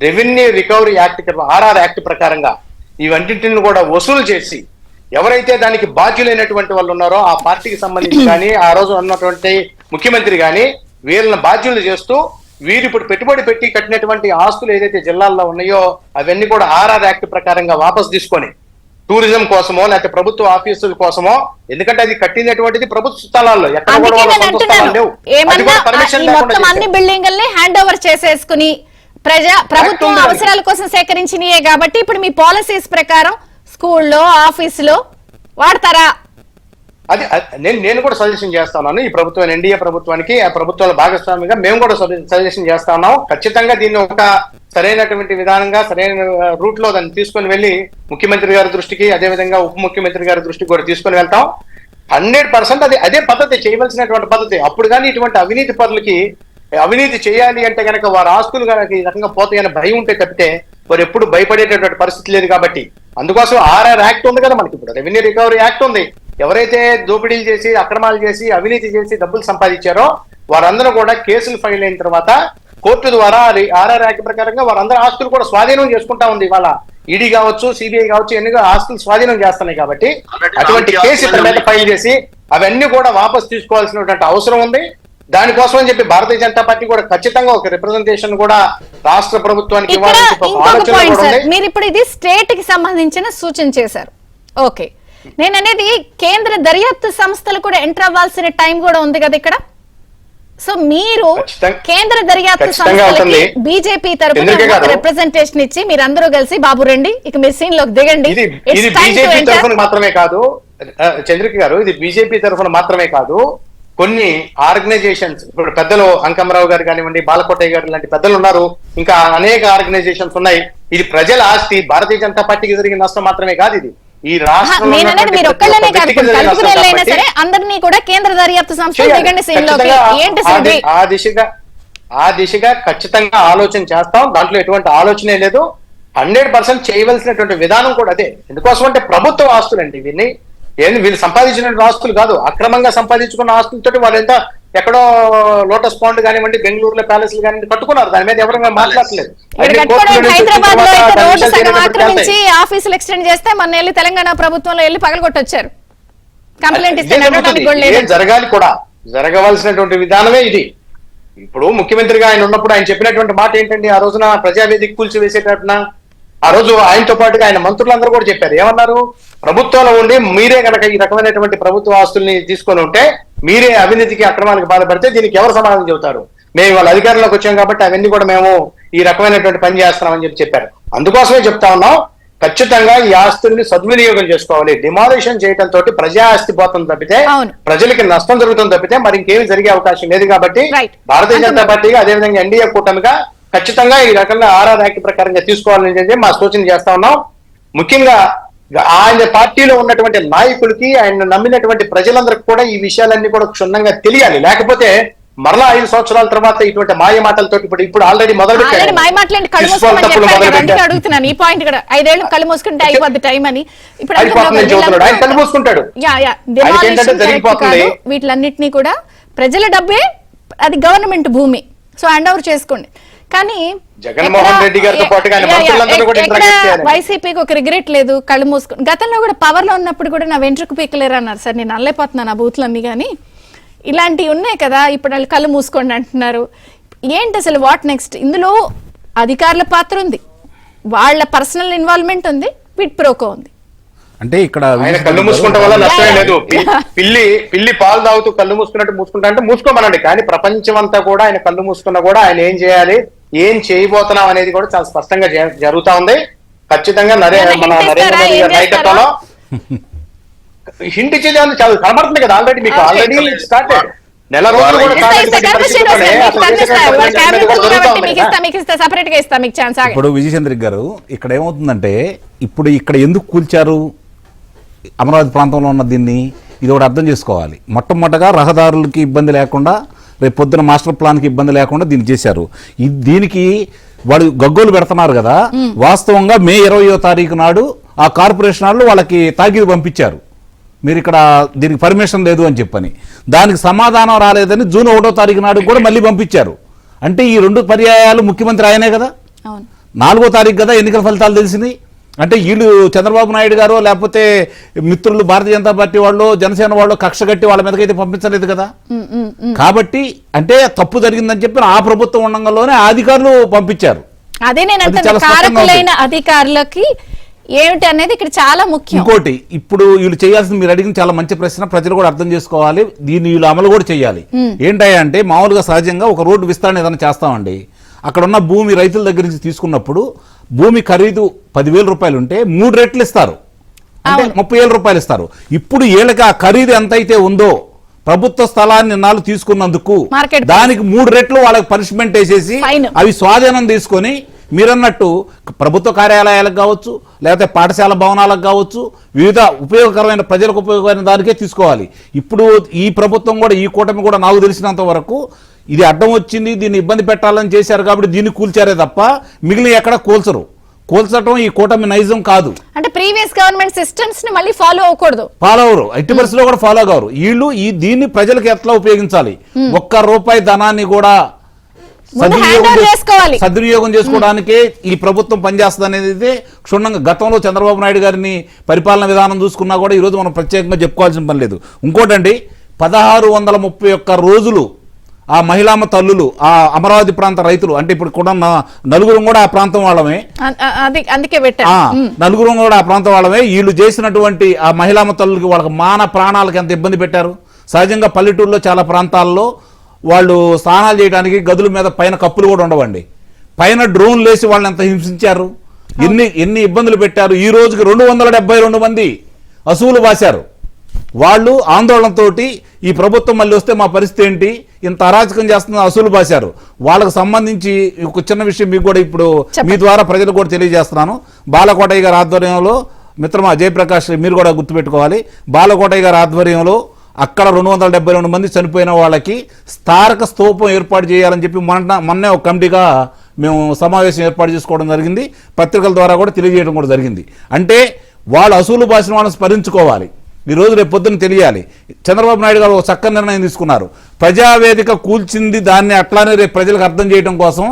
revenue recovery act, RR act ప్రకారంగా ఇవన్నింటిని కూడా వసూలు చేసి ఎవరైతే దానికి బాధ్యులైనటువంటి వాళ్ళు ఉన్నారో ఆ పార్టీకి సంబంధించి కానీ ఆ రోజు ఉన్నటువంటి ముఖ్యమంత్రి కానీ వీళ్ళని బాధ్యులు చేస్తూ వీరు ఇప్పుడు పెట్టుబడి పెట్టి కట్టినటువంటి ఆస్తులు ఏదైతే జిల్లాల్లో ఉన్నాయో అవన్నీ కూడా ఆర్ఆర్ యాక్ట్ ప్రకారంగా వాపస్ తీసుకొని టూరిజం కోసమో లేకపోతే ప్రభుత్వ ఆఫీసుల కోసమో, ఎందుకంటే అది కట్టినటువంటిది ప్రభుత్వ స్థలాల్లో ఎక్కడ కూడా వాళ్ళ సొంత స్థలాలు లేవు. అది కూడా పర్మిషన్ లేకుండా మొత్తం అన్ని బిల్డింగుల్ని హ్యాండ్ ఓవర్ చేసేసుకుని ప్రభుత్వం అవసరాల కోసం సేకరించినయే కాబట్టి ఇప్పుడు మీ పాలసీస్ ప్రకారం స్కూల్లో ఆఫీసులో వాడతారా? అది నేను కూడా సజెషన్ చేస్తా ఉన్నాను ఈ ప్రభుత్వం, ఎన్డీఏ ప్రభుత్వానికి, ఆ ప్రభుత్వాల భాగస్వామిగా మేము కూడా సజెషన్ చేస్తా ఉన్నాం. ఖచ్చితంగా దీన్ని ఒక సరైనటువంటి విధానంగా సరైన రూట్ లో దాన్ని తీసుకొని వెళ్ళి ముఖ్యమంత్రి గారి దృష్టికి, అదేవిధంగా ఉప ముఖ్యమంత్రి గారి దృష్టికి కూడా తీసుకొని వెళ్తాం. 100% అదే పద్ధతి చేయవలసినటువంటి పద్ధతి. అప్పుడు కానీ ఇటువంటి అవినీతి పరులకి అవినీతి చేయాలి అంటే కనుక వారి ఆస్తులు కనుక ఈ రకంగా పోతాయని భయం ఉంటే తప్పితే వారు ఎప్పుడు భయపడేటటువంటి పరిస్థితి లేదు. కాబట్టి అందుకోసం ఆర్ఆర్ యాక్ట్ ఉంది కదా మనకి, ఇప్పుడు రెవెన్యూ రికవరీ యాక్ట్ ఉంది. ఎవరైతే దోపిడీలు చేసి అక్రమాలు చేసి అవినీతి చేసి డబ్బులు సంపాదించారో వారందరూ కూడా కేసులు ఫైల్ అయిన తర్వాత కోర్టు ద్వారా ఆర్ఆర్ యాక్ట్ ప్రకారంగా వారందరూ ఆస్తులు కూడా స్వాధీనం చేసుకుంటా ఉంది. ఇవాళ ఈడీ కావచ్చు, సిబిఐ కావచ్చు, ఎన్ని ఆస్తులు స్వాధీనం చేస్తున్నాయి. కాబట్టి అటువంటి కేసు ఇతని మీద ఫైల్ చేసి అవన్నీ కూడా వాపస్ తీసుకోవాల్సినటువంటి అవసరం ఉంది. దానికోసం అని చెప్పి భారతీయ జనతా పార్టీ కూడా ఖచ్చితంగా ఒక రిప్రజెంటేషన్ కూడా రాష్ట్ర ప్రభుత్వానికి ఇవ్వాలని. మీరు ఇప్పుడు ఇది స్టేట్ కి సంబంధించిన సూచన చేశారు. ఓకే, నేను అనేది కేంద్ర దర్యాప్తు సంస్థలు కూడా ఎంటర్ అవ్వాల్సిన టైం కూడా ఉంది కదా ఇక్కడ. సో మీరు కేంద్ర దర్యాప్తు సంస్థలకి బీజేపీ తరఫున రిప్రజెంటేషన్ ఇచ్చి మీరందరూ కలిసి బాబు రండి ఇక మీరు సీన్ లోకి దిగండి. ఇది బీజేపీ తరఫున మాత్రమే కాదు చంద్రిక గారు, ఇది బీజేపీ తరఫున మాత్రమే కాదు, కొన్ని ఆర్గనైజేషన్స్, ఇప్పుడు పెద్దలు అంకమరావు గారు కానివ్వండి, బాలకోటయ్య గారు లాంటి పెద్దలు ఉన్నారు, ఇంకా అనేక ఆర్గనైజేషన్స్ ఉన్నాయి. ఇది ప్రజల ఆస్తి. భారతీయ జనతా పార్టీకి జరిగిన నష్టం మాత్రమే కాదు ఇది. ఈ రాష్ట్రంలో అందరినీ కూడా కేంద్ర దర్యాప్తు సంస్థ ఆ దిశగా ఖచ్చితంగా ఆలోచన చేస్తాం. దాంట్లో ఎటువంటి ఆలోచనే లేదు. 100% చేయవలసినటువంటి విధానం కూడా అదే. ఎందుకోసం అంటే ప్రభుత్వ ఆస్తులు అండి ఇవన్నీ. వీళ్ళు సంపాదించిన ఆస్తులు కాదు, అక్రమంగా సంపాదించుకున్న ఆస్తులతోటి వాళ్ళు ఎంత ఎక్కడో లోటస్ పాండ్ కానివ్వండి, బెంగళూరులో ప్యాలెస్లు కానివ్వండి కట్టుకున్నారు. దాని మీద ఎవరు మాట్లాడలేదు. ఆఫీసులు ఎక్స్టెండ్ చేస్తే మన వెళ్ళి తెలంగాణ ప్రభుత్వంలో వెళ్ళి పగలగొట్టొచ్చారు. కంప్లైంట్ జరగాలి కూడా, జరగవలసినటువంటి విధానమే ఇది. ఇప్పుడు ముఖ్యమంత్రిగా ఆయన ఉన్నప్పుడు ఆయన చెప్పినటువంటి మాట ఏంటండి, ఆ రోజున ప్రజావేదిక కూల్చివేసేటట్టున ఆ రోజు ఆయనతో పాటుగా ఆయన మంత్రులందరూ కూడా చెప్పారు. ఏమన్నారు, ప్రభుత్వంలో ఉండి మీరే కనుక ఈ రకమైనటువంటి ప్రభుత్వ ఆస్తుల్ని తీసుకొని ఉంటే, మీరే అవినీతికి అక్రమాలకు బాధపడితే దీనికి ఎవరు సమాధానం చెబుతారు? మేము వాళ్ళ అధికారంలోకి వచ్చాం కాబట్టి అవన్నీ కూడా మేము ఈ రకమైనటువంటి పని చేస్తున్నామని చెప్పారు. అందుకోసమే చెప్తా ఉన్నాం, ఖచ్చితంగా ఈ ఆస్తుల్ని సద్వినియోగం చేసుకోవాలి. డిమాలిషన్ చేయడం తోటి ప్రజా ఆస్తి పోతుంది తప్పితే, ప్రజలకి నష్టం జరుగుతుంది తప్పితే మరి ఇంకేమి జరిగే అవకాశం లేదు. కాబట్టి భారతీయ జనతా పార్టీగా, అదేవిధంగా ఎన్డీఏ కూటమిగా ఖచ్చితంగా ఈ రకంగా ఆర్ఆర్ యాక్ట్ ప్రకారంగా తీసుకోవాలని మా సూచన చేస్తా ఉన్నాం. ముఖ్యంగా ఆయన పార్టీలో ఉన్నటువంటి నాయకులకి, ఆయన నమ్మినటువంటి ప్రజలందరికీ కూడా ఈ విషయాలన్నీ కూడా క్షుణ్ణంగా తెలియాలి. లేకపోతే మరలా 5 సంవత్సరాల తర్వాత ఇటువంటి మాయ మాటలతో ఇప్పుడు ఆల్రెడీ మొదలు అడుగుతున్నాను ఈ పాయింట్ కూడా. 5 ఏళ్ళు కళ్ళు మూసుకుంటే అయిపోద్ది టైం అని ఇప్పుడు ఆయన కళ్ళు మూసుకుంటాడు. వీటిలన్నిటినీ కూడా ప్రజల డబ్బే, అది గవర్నమెంట్ భూమి, సో హ్యాండ్ ఓవర్ చేసుకోండి. కానీ జగన్మోహన్ రెడ్డి గారితో పాటుగా వైసీపీకి ఒక రిగ్రెట్ లేదు, కళ్ళు మూసుకుని. గతంలో కూడా పవర్ లో ఉన్నప్పుడు కూడా నా వెంట్రుకు పీకలేరు అన్నారు సార్. నేను అల్లైపోతున్నాను ఆ బూత్లన్నీ. కానీ ఇలాంటివి ఉన్నాయి కదా, ఇప్పుడు వాళ్ళు కళ్ళు మూసుకోండి అంటున్నారు. ఏంటి అసలు వాట్ నెక్స్ట్? ఇందులో అధికారుల పాత్ర ఉంది, వాళ్ళ పర్సనల్ ఇన్వాల్వ్మెంట్ ఉంది, క్విడ్ ప్రోకో ఉంది. అంటే ఇక్కడ ఆయన కళ్ళు మూసుకుంటే వల్ల నష్టమే లేదు. పిల్లి పాలు తాగుతూ కళ్ళు మూసుకున్నట్టు మూసుకుంటా అంటే మూసుకోమనండి. కానీ ప్రపంచం అంతా కూడా ఆయన కళ్ళు మూసుకున్నా కూడా ఆయన ఏం చేయాలి, ఏం చేయబోతున్నాం అనేది కూడా చాలా స్పష్టంగా జరుగుతా ఉంది. ఖచ్చితంగా మన నరేంద్ర మోదీ గారి నాయకత్వంలో హింట్ ఇచ్చేది చాలా కనబడుతుంది కదా. ఆల్రెడీ మీకు ఆల్రెడీ స్టార్టెడ్. నెల రోజులు ఇప్పుడు విజయచంద్రిక్ గారు, ఇక్కడ ఏమవుతుందంటే, ఇప్పుడు ఇక్కడ ఎందుకు కూల్చారు అమరావతి ప్రాంతంలో ఉన్న దీన్ని, ఇది ఒకటి అర్థం చేసుకోవాలి. మొట్టమొదటగా రహదారులకి ఇబ్బంది లేకుండా, రేపు పొద్దున మాస్టర్ ప్లాన్కి ఇబ్బంది లేకుండా దీన్ని చేశారు. దీనికి వాడు గగ్గోలు పెడుతున్నారు కదా. వాస్తవంగా మే 20వ తారీఖు నాడు ఆ కార్పొరేషన్ వాళ్ళు వాళ్ళకి తాకీదు పంపించారు, మీరు ఇక్కడ దీనికి పర్మిషన్ లేదు అని చెప్పని. దానికి సమాధానం రాలేదని జూన్ 1వ తారీఖు నాడు కూడా మళ్ళీ పంపించారు. అంటే ఈ 2 పర్యాయాలు ముఖ్యమంత్రి ఆయనే కదా. 4వ తారీఖు కదా ఎన్నికల ఫలితాలు తెలిసింది. అంటే వీళ్ళు చంద్రబాబు నాయుడు గారు లేకపోతే మిత్రులు భారతీయ జనతా పార్టీ వాళ్ళు జనసేన వాళ్ళు కక్ష కట్టి వాళ్ళ మీదకైతే పంపించలేదు కదా. కాబట్టి అంటే తప్పు జరిగిందని చెప్పి ఆ ప్రభుత్వం ఉండగానే అధికారులు పంపించారు. అదే నేను అది చాలా స్పష్టంగా కారకులైన అధికారులకి ఏమిటి అనేది ఇక్కడ చాలా ముఖ్యం. ఇంకోటి ఇప్పుడు వీళ్ళు చేయాల్సింది మీరు అడిగిన చాలా మంచి ప్రశ్న, ప్రజలు కూడా అర్థం చేసుకోవాలి, దీన్ని వీళ్ళు అమలు కూడా చేయాలి. ఏంటంటే మామూలుగా సహజంగా ఒక రోడ్డు విస్తరణ ఏదైనా చేస్తామండి, అక్కడ ఉన్న భూమి రైతుల దగ్గర నుంచి తీసుకున్నప్పుడు భూమి ఖరీదు 10,000 రూపాయలు ఉంటే 3 రెట్లు ఇస్తారు, అంటే 30,000 రూపాయలు ఇస్తారు. ఇప్పుడు వీళ్ళకి ఆ ఖరీదు ఎంతైతే ఉందో ప్రభుత్వ స్థలాన్ని నాలుగు తీసుకున్నందుకు దానికి 3 రెట్లు వాళ్ళకి పనిష్మెంట్ వేసేసి అవి స్వాధీనం తీసుకొని మీరన్నట్టు ప్రభుత్వ కార్యాలయాలకు కావచ్చు, లేకపోతే పాఠశాల భవనాలకు కావచ్చు, వివిధ ఉపయోగకరమైన ప్రజలకు ఉపయోగకరమైన దానికే తీసుకోవాలి. ఇప్పుడు ఈ ప్రభుత్వం కూడా, ఈ కూటమి కూడా నాకు తెలిసినంత వరకు ఇది అడ్డం వచ్చింది, దీన్ని ఇబ్బంది పెట్టాలని చేశారు కాబట్టి దీన్ని కూల్చారే తప్ప మిగిలిన ఎక్కడ కూల్చరు. కూల్చడం ఈ కూటమి నైజం కాదు. అంటే ప్రీవియస్ గవర్నమెంట్ సిస్టమ్స్ ని మళ్ళీ ఫాలో అవ్వకూడదు, ఫాలో అవరు, ఎట్టి పరిస్థితిలో కూడా ఫాలో కావరు. వీళ్ళు దీన్ని ప్రజలకు ఎట్లా ఉపయోగించాలి, ₹1 ధనాన్ని కూడా సద్వినియోగం చేసుకోవడానికే ఈ ప్రభుత్వం పనిచేస్తుంది అనేది క్షుణ్ణంగా. గతంలో చంద్రబాబు నాయుడు గారిని పరిపాలన విధానం చూసుకున్నా కూడా ఈరోజు మనం ప్రత్యేకంగా చెప్పుకోవాల్సిన పని లేదు. ఇంకోటండి, 1631 రోజులు ఆ మహిళామ తల్లులు, ఆ అమరావతి ప్రాంత రైతులు, అంటే ఇప్పుడు కూడా నలుగురం కూడా ఆ ప్రాంతం వాళ్ళమే, అందుకే పెట్టారు, నలుగురం కూడా ఆ ప్రాంతం వాళ్ళమే. వీళ్ళు చేసినటువంటి ఆ మహిళామ తల్లులకి వాళ్ళకి మాన ప్రాణాలకు ఎంత ఇబ్బంది పెట్టారు. సహజంగా పల్లెటూరులో చాలా ప్రాంతాల్లో వాళ్ళు స్నానాలు చేయడానికి గదుల మీద పైన కప్పులు కూడా ఉండవండి, పైన డ్రోన్లు వేసి వాళ్ళని ఎంత హింసించారు, ఎన్ని ఇబ్బందులు పెట్టారు. ఈ రోజుకి 272 మంది అసూలు బాశారు. వాళ్ళు ఆందోళనతో ఈ ప్రభుత్వం మళ్ళీ వస్తే మా పరిస్థితి ఏంటి, ఇంత అరాచకం చేస్తున్న అసూలు బాశారు. వాళ్ళకు సంబంధించి ఒక చిన్న విషయం మీకు కూడా ఇప్పుడు మీ ద్వారా ప్రజలకు కూడా తెలియజేస్తున్నాను. బాలకోటయ్య గారి ఆధ్వర్యంలో, మిత్రమా జయప్రకాష్ మీరు కూడా గుర్తుపెట్టుకోవాలి, బాలకోటయ్య గారి ఆధ్వర్యంలో అక్కడ 272 మంది చనిపోయిన వాళ్ళకి స్థారక స్తూపం ఏర్పాటు చేయాలని చెప్పి మొన్నే ఒక కమిటీగా మేము సమావేశం ఏర్పాటు చేసుకోవడం జరిగింది. పత్రికల ద్వారా కూడా తెలియజేయడం కూడా జరిగింది. అంటే వాళ్ళు అసూలు బాసిన వాళ్ళని స్మరించుకోవాలి. ఈ రోజు రేపు పొద్దున్న తెలియాలి. చంద్రబాబు నాయుడు గారు ఒక చక్కని నిర్ణయం తీసుకున్నారు. ప్రజావేదిక కూల్చింది దాన్ని అట్లానే రేపు ప్రజలకు అర్థం చేయడం కోసం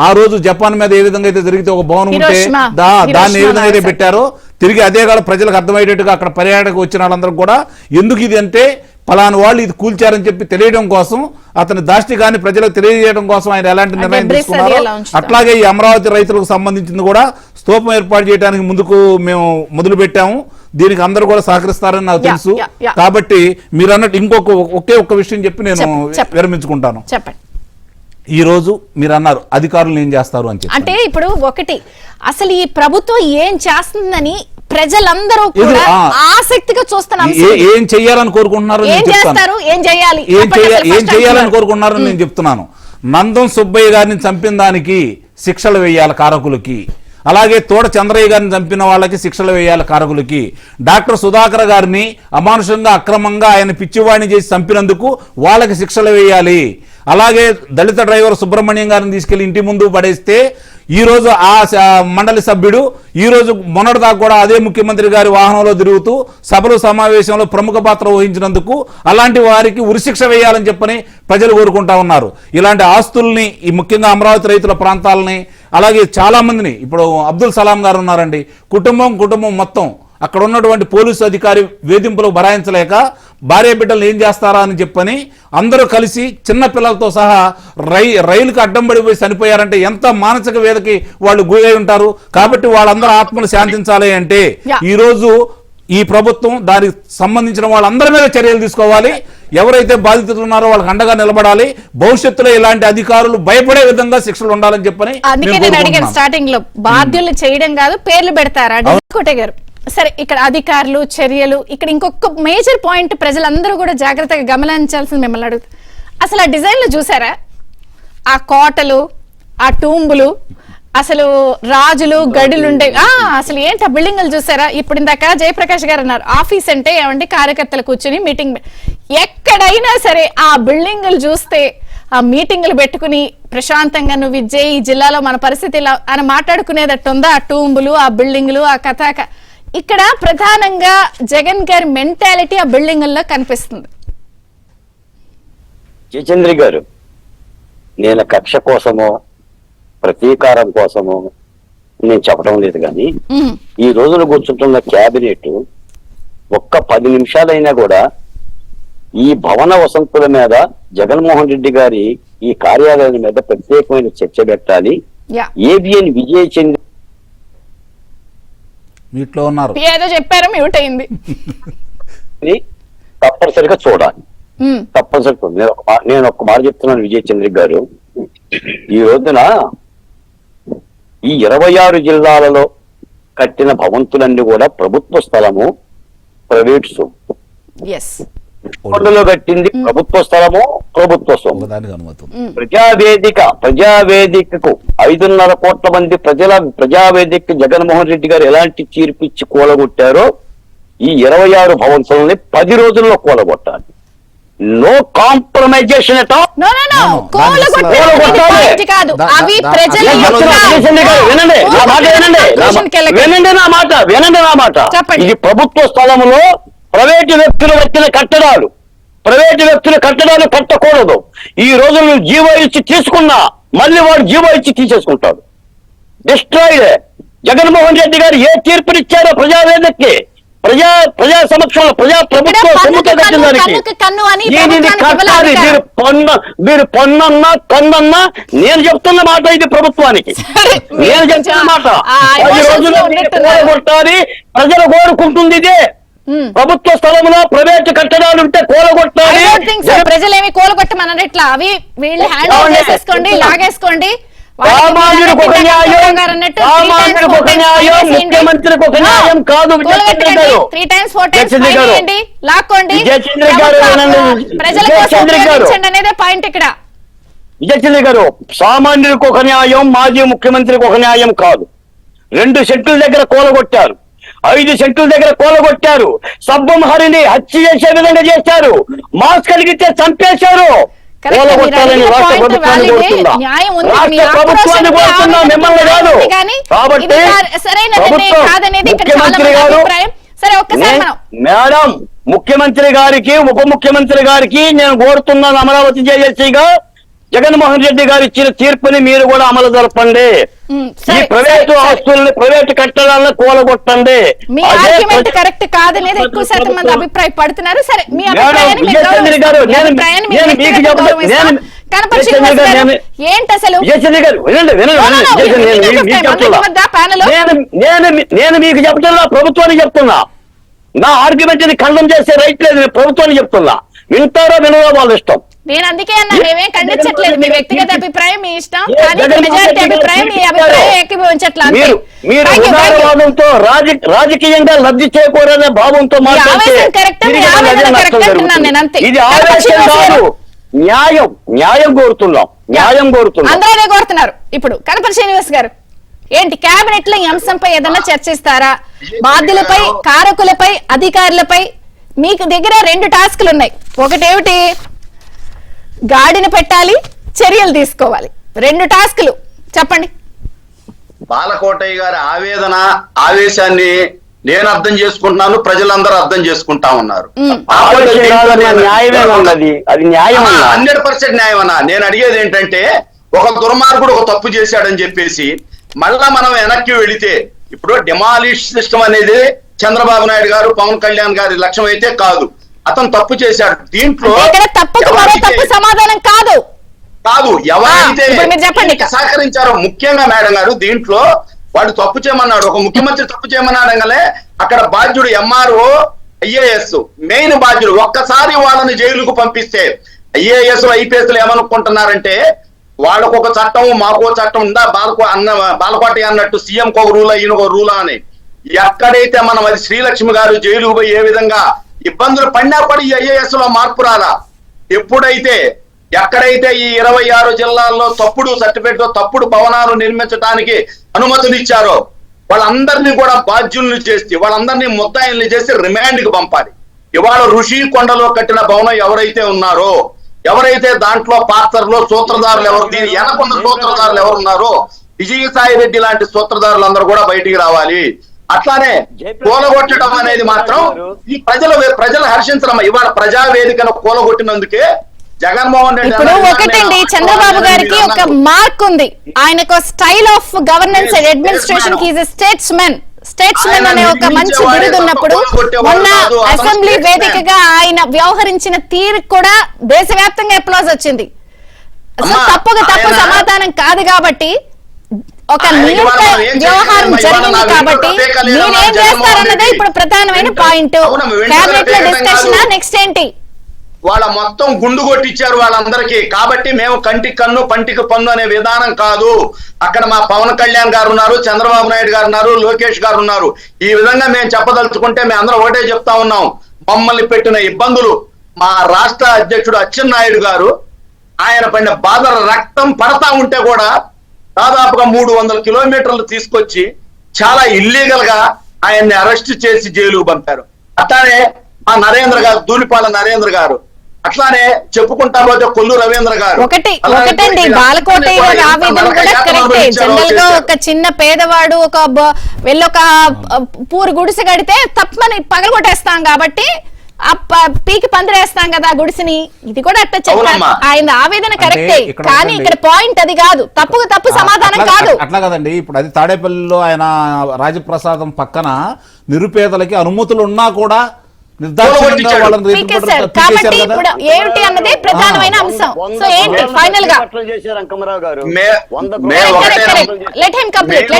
ఆ రోజు జపాన్ మీద ఏ విధంగా అయితే జరిగితే ఒక భవనం ఉంటే దాన్ని ఏ విధంగా అయితే పెట్టారో తిరిగి అదే కాదు ప్రజలకు అర్థమయ్యేటట్టుగా అక్కడ పర్యాటకు వచ్చిన వాళ్ళందరూ కూడా ఎందుకు ఇది అంటే పలానా వాళ్ళు ఇది కూల్చారని చెప్పి తెలియడం కోసం, అతని దాష్టికాన్ని ప్రజలకు తెలియజేయడం కోసం ఆయన ఎలాంటి నిర్ణయం తీసుకున్నారో అట్లాగే ఈ అమరావతి రైతులకు సంబంధించింది కూడా స్తూపం ఏర్పాటు చేయడానికి ముందుకు మేము మొదలు పెట్టాము. దీనికి అందరూ కూడా సహకరిస్తారని నాకు తెలుసు. కాబట్టి మీరు అన్నట్టు ఒకే ఒక్క విషయం చెప్పి నేను విరమించుకుంటాను. చెప్పండి. ఈ రోజు మీరు అన్నారు అధికారులు ఏం చేస్తారు అని చెప్పి, అంటే ఇప్పుడు ఒకటి అసలు ఈ ప్రభుత్వం ఏం చేస్తుందని ప్రజలందరూ కూడా ఆసక్తిగా చూస్తున్నారు. ఏం చెయ్యాలని కోరుకుంటున్నారు, ఏం చేయాలని కోరుకుంటున్నారని నేను చెప్తున్నాను. నందం సుబ్బయ్య గారిని చంపిన దానికి శిక్షలు వేయాలి కారకులకి, అలాగే తోట చంద్రయ్య గారిని చంపిన వాళ్ళకి శిక్షలు వేయాలి కారకులకి, డాక్టర్ సుధాకర్ గారిని అమానుషంగా అక్రమంగా ఆయన పిచ్చివాడిని చేసి చంపినందుకు వాళ్ళకి శిక్షలు వేయాలి. అలాగే దళిత డ్రైవర్ సుబ్రహ్మణ్యం గారిని తీసుకెళ్లి ఇంటి ముందు పడేస్తే ఈ రోజు ఆ మండలి సభ్యుడు ఈ రోజు మొన్నటిదాకా కూడా అదే ముఖ్యమంత్రి గారి వాహనంలో తిరుగుతూ సభలు సమావేశంలో ప్రముఖ పాత్ర వహించినందుకు అలాంటి వారికి ఉరిశిక్ష వేయాలని చెప్పని ప్రజలు కోరుకుంటా ఉన్నారు. ఇలాంటి ఆస్తుల్ని ఈ ముఖ్యంగా అమరావతి రైతుల ప్రాంతాలని, అలాగే చాలా మందిని, ఇప్పుడు అబ్దుల్ సలాం గారు ఉన్నారండి, కుటుంబం మొత్తం అక్కడ ఉన్నటువంటి పోలీసు అధికారి వేధింపులకు భరాయించలేక భార్య బిడ్డలు ఏం చేస్తారా అని చెప్పని అందరూ కలిసి చిన్న పిల్లలతో సహా రైలుకు అడ్డం పడిపోయి చనిపోయారంటే ఎంత మానసిక వేదకి వాళ్ళు గురై ఉంటారు. కాబట్టి వాళ్ళందరూ ఆత్మలు శాంతించాలి అంటే ఈ రోజు ఈ ప్రభుత్వం దానికి సంబంధించిన వాళ్ళందరి మీద చర్యలు తీసుకోవాలి. ఎవరైతే బాధితులు ఉన్నారో వాళ్ళకి అండగా నిలబడాలి. భవిష్యత్తులో ఇలాంటి అధికారులు భయపడే విధంగా శిక్షలు ఉండాలని చెప్పని స్టార్టింగ్ లో బాధ్యులు చేయడం కాదు పేర్లు పెడతారా కోటయ్య గారు? సరే, ఇక్కడ అధికారులు చర్యలు, ఇక్కడ ఇంకొక మేజర్ పాయింట్ ప్రజలందరూ కూడా జాగ్రత్తగా గమనించాల్సింది మిమ్మల్ని అడుగుతుంది. అసలు ఆ డిజైన్లు చూసారా? ఆ కోటలు, ఆ టూంబులు, అసలు రాజులు గడులు ఉండే అసలు ఏంటి ఆ బిల్డింగ్లు చూసారా? ఇప్పుడు ఇందాక జయప్రకాష్ గారు అన్నారు ఆఫీస్ అంటే ఏమంటే కార్యకర్తలు కూర్చుని మీటింగ్, ఎక్కడైనా సరే ఆ బిల్డింగ్లు చూస్తే ఆ మీటింగ్లు పెట్టుకుని ప్రశాంతంగా నువ్వు విజయ్ ఈ జిల్లాలో మన పరిస్థితి ఇలా అని మాట్లాడుకునేటట్టు ఉందా? ఆ టూంబులు, ఆ బిల్డింగ్లు, ఆ కథాక. ఇక్కడ ప్రధానంగా జగన్ గారి మెంటాలిటీ ఆ బిల్డింగుల్లో కనిపిస్తుంది. జయచంద్రి గారు, నేను కక్ష కోసమో ప్రతీకారం కోసమో నేను చెప్పడం లేదు కానీ ఉమ్, ఈ రోజున కూర్చుంటున్న క్యాబినెట్ ఒక్క 10 నిమిషాలైనా కూడా ఈ భవన వసంతుల మీద జగన్మోహన్ రెడ్డి గారి ఈ కార్యాలయం మీద ప్రత్యేకమైన చర్చ పెట్టాలి. యా ఏబిఎన్ విజయ్ చంద్ర వీటిలో ఉన్నారు. ఏదో చెప్పారు మ్యూట్ అయింది. తప్పనిసరిగా చూడాలి. ఉమ్, తప్పనిసరిగా చూడాలి. నేను ఒక్క మాట చెప్తున్నాను విజయ్ చంద్ర గారు, ఈ రోజున ఈ 26 జిల్లాలలో కట్టిన భవంతులన్నీ కూడా ప్రభుత్వ స్థలము, ప్రైవేట్ సొమ్ము. ఎస్ కొండలో కట్టింది ప్రభుత్వ స్థలము, ప్రభుత్వ సొమ్ము. ఒకదానికి అనుమతి ఉంది. ప్రజావేదికకు 5.5 కోట్ల మంది ప్రజావేదిక జగన్మోహన్ రెడ్డి గారు ఎలాంటి తీర్పు ఇచ్చి కూలగొట్టారో ఈ 26 భవంతులని 10 రోజుల్లో కూలగొట్టాలి. No compromisation at all. No no no కూలగొట్టే కూలగొట్టాలి. పాయింట్ కాదు, అవి ప్రజల వినండి నా మాట, వినండి నా మాట. చెప్పండి. ఇది ప్రభుత్వ స్థలంలో ప్రైవేటు వ్యక్తులు వచ్చిన కట్టడాలు, ప్రైవేటు వ్యక్తులు కట్టడాలు కట్టకూడదు. ఈ రోజు నువ్వు జీవో ఇచ్చి తీసుకున్నా మళ్ళీ వాడు జీవో ఇచ్చి తీసేసుకుంటాడు. డిస్ట్రాయిడ్. జగన్మోహన్ రెడ్డి గారు ఏ తీర్పునిచ్చారో ప్రజావేదికకి, ప్రజా సమక్షంలో ప్రభుత్వ సొమ్ముతో కట్టిన దానికి దీనిని కట్టాలి. మీరు పన్నన్నా కన్నన్నా నేను చెప్తున్న మాట ఇది ప్రభుత్వానికి, నేను చెప్తున్న మాట. 10 రోజుల్లో కూలగొట్టాలి. ప్రజలు కోరుకుంటుంది ఇదే. ప్రభుత్వ స్థలంలో ప్రైవేట్ కట్టడాలు ఉంటే కూలగొట్టాలి. ప్రజలేమి కూలగొట్టమన్నట్లా, అవి వీళ్ళు హ్యాండ్ ఓవర్ చేసేసుకోండి, లాగేసుకోండి. సామాన్యుడికి ఒక న్యాయం, సామాన్యుడికి ఒక న్యాయం, ముఖ్యమంత్రికి ఒక న్యాయం కాదు. అనేదే పాయింట్ ఇక్కడ. విజయచంద్ర గారు, సామాన్యుడికి ఒక న్యాయం, మాజీ ముఖ్యమంత్రికి ఒక న్యాయం కాదు. 2 సెంట్ల దగ్గర కూలగొట్టారు, 5 సెంట్ల దగ్గర కూలగొట్టారు. సబ్బంహరిని హత్య చేసే విధంగా చేశారు, మాస్క్ కలిగితే చంపేశారు. కూలగొట్టాలని రాష్ట్ర ప్రభుత్వాన్ని కోరుతున్నా, రాష్ట్ర ప్రభుత్వాన్ని కోరుతున్నా, మిమ్మల్ని కాదు. కాబట్టి ముఖ్యమంత్రి గారు, మేడం ముఖ్యమంత్రి గారికి, ఉప ముఖ్యమంత్రి గారికి నేను కోరుతున్నాను, అమరావతి జేఏసీగా జగన్మోహన్ రెడ్డి గారు ఇచ్చిన తీర్పుని మీరు కూడా అమలు జరపండి. ఈ ప్రైవేటు ఆస్తుల్ని, ప్రైవేటు కట్టడాలను కూలగొట్టండి. మీ ఆర్గ్యుమెంట్ కరెక్ట్ కాదనేది ఎక్కువ శాతం మంది అభిప్రాయపడుతున్నారు. సరే, మీ అభిప్రాయాన్ని ఏంటి అసలు? నేను మీకు చెప్తున్నా, ప్రభుత్వానికి చెప్తున్నా. నా ఆర్గ్యుమెంట్ ని ఖండం చేసే రైట్ లేదు, నేను ప్రభుత్వానికి చెప్తున్నా. వింటారో వినరో వాళ్ళ ఇష్టం. నేను అందుకే అన్నా, మేమేం ఖండించట్లేదు. మీ వ్యక్తిగత అభిప్రాయం మీ ఇష్టం, కానీ మెజారిటీ అభిప్రాయం మీ అభిప్రాయం ఏకీభవించట్లేదు. మీరు ఉదారవాదంతో రాజకీయంగా లబ్ధి చేకూరనే భావంతో ఇది ఆవేశం కాదు, న్యాయం కోరుతున్నాం, న్యాయం కోరుతున్నాం. అందరూ కోరుతున్నారు. ఇప్పుడు కనపర్తి శ్రీనివాస్ గారు, ఏంటి కేబినెట్ లో ఈ అంశంపై ఏదన్నా చర్చిస్తారా? బాధ్యులపై, కారకులపై, అధికారులపై మీకు దగ్గర 2 టాస్క్లు ఉన్నాయి. ఒకటేమిటి, గాడిని పెట్టాలి, చర్యలు తీసుకోవాలి. 2 టాస్క్లు చెప్పండి. బాలకోటయ్య గారి ఆవేశాన్ని నేను అర్థం చేసుకుంటున్నాను, ప్రజలందరూ అర్థం చేసుకుంటా ఉన్నారు. 100% న్యాయం అన్నా. నేను అడిగేది ఏంటంటే, ఒక దుర్మార్గుడు ఒక తప్పు చేశాడని చెప్పేసి మళ్ళా మనం వెనక్కి వెళితే, ఇప్పుడు డిమాలిష్ సిస్టమ్ అనేది చంద్రబాబు నాయుడు గారు, పవన్ కళ్యాణ్ గారి లక్ష్యం అయితే కాదు. అతను తప్పు చేశాడు. దీంట్లో సమాధానం కాదు ఎవరైతే సహకరించారో, ముఖ్యంగా మేడం గారు దీంట్లో వాడు తప్పు చేయమన్నాడు, ఒక ముఖ్యమంత్రి తప్పు చేయమన్నాడంగానే అక్కడ బాధ్యుడు ఎంఆర్ఓ, ఐఏఎస్ మెయిన్ బాధ్యుడు. ఒక్కసారి వాళ్ళని జైలుకు పంపిస్తే ఐఏఎస్ ఐపీఎస్లు ఏమనుకుంటున్నారంటే, వాళ్ళకు ఒక చట్టం, మాకు చట్టం ఉందా, బాలకోట అన్నట్టు సీఎం ఒక రూల్, ఈయన ఒక రూల్ అని. ఎక్కడైతే మనం అది శ్రీలక్ష్మి గారు జైలుకు పోయి ఏ విధంగా ఇబ్బందులు పడినా కూడా ఈ ఐఏఎస్ లో మార్పు రాలా. ఎక్కడైతే ఈ 26 జిల్లాల్లో తప్పుడు సర్టిఫికెట్, తప్పుడు భవనాలు నిర్మించడానికి అనుమతులు ఇచ్చారో వాళ్ళందరినీ కూడా బాధ్యుల్ని చేసి, వాళ్ళందరినీ ముద్దాయిల్ని చేసి రిమాండ్ కి పంపాలి. ఇవాళ ఋషి కొండలో కట్టిన భవనం ఎవరైతే ఉన్నారో, ఎవరైతే దాంట్లో పాత్రలో సూత్రధారులు ఎవరు, దీని వెనకున్న సూత్రధారులు ఎవరు ఉన్నారో, విజయసాయి రెడ్డి లాంటి సూత్రధారులందరూ కూడా బయటికి రావాలి. అట్లానే కూలగొట్టడం అనేది మాత్రం ఈ ప్రజలు హర్షించడం. ఇవాళ ప్రజావేదికను కూలగొట్టినందుకే జగన్మోహన్ రెడ్డి ఇప్పుడు అన్నారు, ఒకటండి, నేను చంద్రబాబు గారికి మీరు ఒక అన్నారు. మార్క్ ఉంది. ఆయనకు style of governance and Yes, administration yes, కి స్టేట్స్మెన్ ఆయన అనే ఒక మంచి నిర్మించేవాడే బిరుదు ఉన్నప్పుడు తప్ప కొట్టేవాడు మొన్న కాదు, అతను అసెంబ్లీ statesman. వేదికగా ఆయన వ్యవహరించిన తీరు కూడా దేశవ్యాప్తంగా అప్లాజ్ వచ్చింది. సో అమ్మా, తప్పు ఆయన- సమాధానం కాదు కాబట్టి ఒక ఆయన నియంత్ర ఇవాళ మనం ఏం వ్యవహారం చేయాలి? జరిగింది ఇవాళ నా కాబట్టి వెంట ప్రత్యేక లేదా మీరేం జగన్మోహన్ చేస్తారన్నదే రెడ్డి? ఇప్పుడు ప్రధానమైన వెంట- పాయింట్. అవును, వెంట కేబినెట్ లో ప్రత్యేకం డిస్కషన్ కాదు. నెక్స్ట్ ఏంటి? వాళ్ళ మొత్తం గుండు కొట్టించారు వాళ్ళందరికీ. కాబట్టి మేము కంటికి కన్ను పంటికి పన్ను అనే విధానం కాదు. అక్కడ మా పవన్ కళ్యాణ్ గారు ఉన్నారు, చంద్రబాబు నాయుడు గారు ఉన్నారు, లోకేష్ గారు ఉన్నారు. ఈ విధంగా మేము చెప్పదలుచుకుంటే మేము అందరం ఒకటే చెప్తా ఉన్నాం. మమ్మల్ని పెట్టిన ఇబ్బందులు మా రాష్ట్ర అధ్యక్షుడు అచ్చెన్నాయుడు గారు, ఆయన పడిన బాధల రక్తం పడతా ఉంటే కూడా దాదాపుగా 300 కిలోమీటర్లు తీసుకొచ్చి చాలా ఇల్లీగల్ గా ఆయన్ని అరెస్ట్ చేసి జైలుకు పంపారు. అట్లానే మా నరేంద్ర గారు, ధూళిపాల నరేంద్ర గారు, అట్లానే చెప్పుకుంటా పోతే కొల్లు రవీంద్ర గారు. ఒకటండి బాలకోటయ్య గారి ఆవేదన కూడా కరెక్టే. జనరల్ గా ఒక చిన్న పేదవాడు వెళ్ళి ఒక పూరు గుడిసె కడితే తప్పని పగలగొట్టేస్తాం కాబట్టి పీకి పందిరేస్తాం కదా ఆ గుడిసిని. ఇది కూడా అట్ట చెప్పారు. ఆయన ఆవేదన కరెక్టే, కానీ ఇక్కడ పాయింట్ అది కాదు. తప్పు సమాధానం కాదు. అట్లా కదండి. ఇప్పుడు అది తాడేపల్లిలో ఆయన రాజప్రసాదం పక్కన నిరుపేదలకి అనుమతులు ఉన్నా కూడా నిర్దాక్షిణ్యంగా వాళ్ళని కాబట్టి ఇప్పుడు ఏమిటి అన్నదే ప్రధానమైన అంశం. సో ఏంటి ఫైనల్ గా చేశారు అంకమరావు గారు. Let him complete.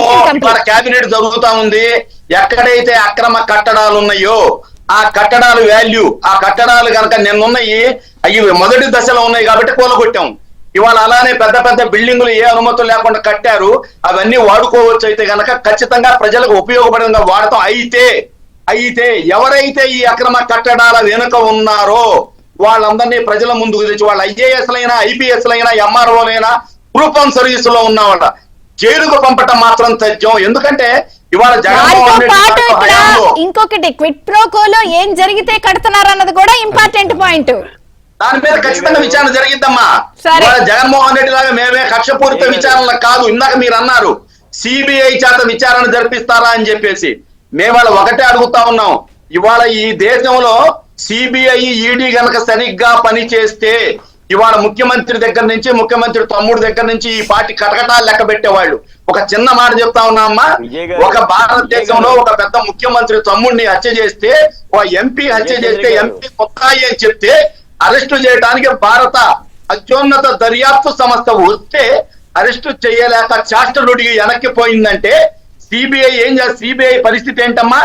క్యాబినెట్ జరుగుతా ఉంది. ఎక్కడైతే అక్రమ కట్టడాలు ఉన్నాయో ఆ కట్టడాల వాల్యూ, ఆ కట్టడాలు కనుక నిన్నున్నాయి, అవి మొదటి దశలో ఉన్నాయి కాబట్టి కూలగొట్టాం. ఇవాళ అలానే పెద్ద పెద్ద బిల్డింగులు ఏ అనుమతులు లేకుండా కట్టారు, అవన్నీ వాడుకోవచ్చు. అయితే గనక ఖచ్చితంగా ప్రజలకు ఉపయోగపడంగా వాడతాం. అయితే ఎవరైతే ఈ అక్రమ కట్టడాల వెనుక ఉన్నారో వాళ్ళందరినీ ప్రజల ముందుకు తెచ్చి, వాళ్ళ ఐఏఎస్లైనా, ఐపీఎస్లైనా, ఎంఆర్ఓలైనా, గ్రూప్ వన్ సర్వీస్ లో ఉన్నవాళ్ళ జైలుకు పంపటం మాత్రం తథ్యం. ఎందుకంటే ఇవాళ జగన్మోహన్ రెడ్డి ఇంకొకటి క్విట్ ప్రోకోలో ఏం జరిగితే కడుతున్నారు అన్నది కూడా ఇంపార్టెంట్ పాయింట్. దాని మీద ఖచ్చితంగా విచారణ జరిగిద్దమ్మా. ఇవాళ జగన్మోహన్ రెడ్డి లాగా మేమే కక్షపూరిత విచారణ కాదు. ఇందాక మీరు అన్నారు సిబిఐ చేత విచారణ జరిపిస్తారా అని చెప్పేసి. మేము వాళ్ళ ఒకటే అడుగుతా ఉన్నాం. ఇవాళ ఈ దేశంలో సిబిఐ, ఈడీ గనక సరిగ్గా పని చేస్తే ఇవాళ ముఖ్యమంత్రి దగ్గర నుంచి, ముఖ్యమంత్రి తమ్ముడు దగ్గర నుంచి ఈ పార్టీ కటకటాలు లెక్క పెట్టేవాళ్ళు. ఒక చిన్న మాట చెప్తా ఉన్నా అమ్మా, ఒక భారతదేశంలో ఒక పెద్ద ముఖ్యమంత్రి తమ్ముడిని హత్య చేస్తే, ఒక ఎంపీ హత్య చేస్తే, ఎంపీ కొత్తాయి అని చెప్తే అరెస్టు చేయడానికి భారత అత్యున్నత దర్యాప్తు సంస్థ వస్తే అరెస్టు చేయలేక చాస్టలుడికి వెనక్కి పోయిందంటే సిబిఐ ఏం చేస్తుంది? సిబిఐ పరిస్థితి ఏంటమ్మా?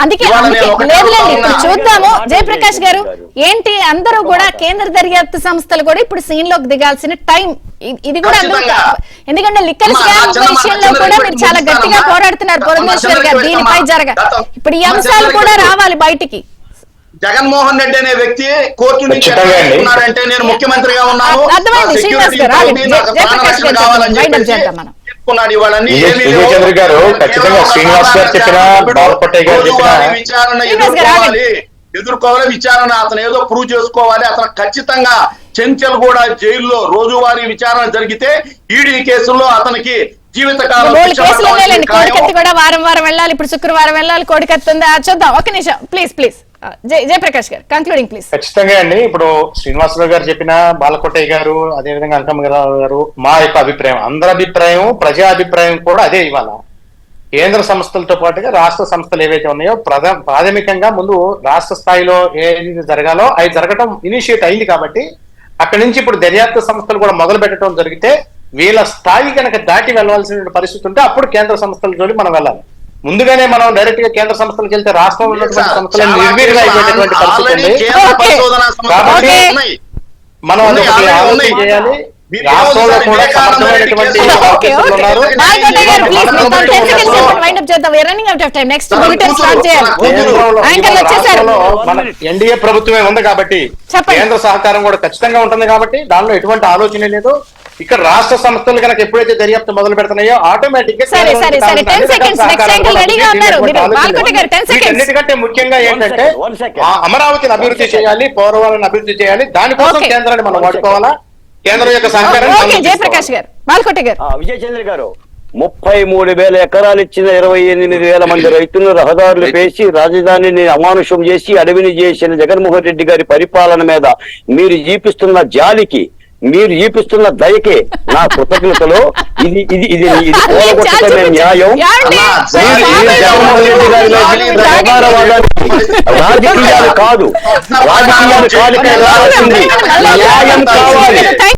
అందుకే లేదులేండి, ఇప్పుడు చూద్దాము. జయప్రకాష్ గారు ఏంటి, అందరూ కూడా కేంద్ర దర్యాప్తు సంస్థలు కూడా ఇప్పుడు సీన్ లోకి దిగాల్సిన టైం ఇది కూడా. ఎందుకంటే లిక్కర్ స్కామ్ విషయంలో కూడా మీరు చాలా గట్టిగా పోరాడుతున్నారు పురంధేశ్వర్ గారు. దీనిపై ఇప్పుడు ఈ అంశాలు కూడా రావాలి బయటికి. జగన్మోహన్ రెడ్డి అనే వ్యక్తి కోర్టు నుంచి ఉన్నారంటే నేను ముఖ్యమంత్రిగా ఉన్నాను, కావాలని చెప్పేసి విజయచంద్ర గారు ఖచ్చితంగా శ్రీనివాస్ గారు చెప్పిన, బాలపట్టయ్య గారు చెప్పిన విచారణ ఎదుర్కోవాలి. విచారణ అతను ఏదో ప్రూవ్ చేసుకోవాలి. అతను ఖచ్చితంగా చెంచల్ కూడా జైల్లో రోజువారీ విచారణ జరిగితే ఈడీ కేసుల్లో అతనికి జీవితకాలం కోడికత్తి కూడా వారం వెళ్ళాలి. ఇప్పుడు శుక్రవారం వెళ్ళాలి కోడికత్తి ఉంది. చూద్దాం. ఒక నిమిషం ప్లీజ్. జయప్రకాష్ గారు కంక్లూడింగ్ ప్లీజ్. ఖచ్చితంగా అండి. ఇప్పుడు శ్రీనివాసరావు గారు చెప్పిన, బాలకోటయ్య గారు, అదేవిధంగా అంకమ్మరావు గారు, మా యొక్క అభిప్రాయం, అందరి అభిప్రాయం, ప్రజా అభిప్రాయం కూడా అదే. ఇవాళ కేంద్ర సంస్థలతో పాటుగా రాష్ట్ర సంస్థలు ఏవైతే ఉన్నాయో ప్రాథమికంగా ముందు రాష్ట్ర స్థాయిలో ఏది జరగాలో అవి జరగటం ఇనిషియేట్ అయింది కాబట్టి అక్కడి నుంచి ఇప్పుడు దర్యాప్తు సంస్థలు కూడా మొదలు పెట్టడం జరిగితే వీళ్ళ స్థాయి కనుక దాటి వెళ్లాల్సిన పరిస్థితి ఉంటే అప్పుడు కేంద్ర సంస్థల జోలి మనం వెళ్ళాలి. ముందుగానే మనం డైరెక్ట్ గా కేంద్ర సంస్థలకు వెళ్తే రాష్ట్రంలో ఉన్నటువంటి సంస్థలను నిర్వీర్యం అయిపోయేటువంటి పరిస్థితి ఉంది. కాబట్టి మనం అదొకటి ఆలోచన చేయాలి. రాష్ట్రంలో కూడా సమర్థమైనటువంటి ఉన్నారు. మన ఎన్డీఏ ప్రభుత్వమే ఉంది కాబట్టి కేంద్ర సహకారం కూడా ఖచ్చితంగా ఉంటుంది కాబట్టి దానిలో ఎటువంటి ఆలోచన లేదు. ఇక్కడ రాష్ట్ర సంస్థలు కనుక ఎప్పుడైతే దర్యాప్తు మొదలు పెడుతున్నాయో ఆటోమేటిక్ గా అన్నిటికంటే ముఖ్యంగా ఏంటంటే అమరావతిని అభివృద్ధి చేయాలి, పోలవరాన్ని అభివృద్ధి చేయాలి. దానికోసం కేంద్రాన్ని మనం వాడుకోవాలా, కేంద్రం యొక్క సహకారం. జయప్రకాష్ గారు, బాలకోట గారు, విజయచంద్ర గారు, 33,000 ఎకరాలు ఇచ్చిన 28,000 మంది రైతులను రహదారులు వేసి రాజధానిని అమానుషం చేసి అడవిని చేసిన జగన్మోహన్ రెడ్డి గారి పరిపాలన మీద మీరు చూపిస్తున్న జాలికి, మీరు చూపిస్తున్న దయకే నా కృతజ్ఞతలు. ఇది ఇది ఇది ఇది పోలగొట్టడమే న్యాయం. మీరు జగన్మోహన్ రెడ్డి గారి రాజకీయాలు కాదు, రాజకీయాలు కాలికే రావాల్సింది న్యాయం కావాలి.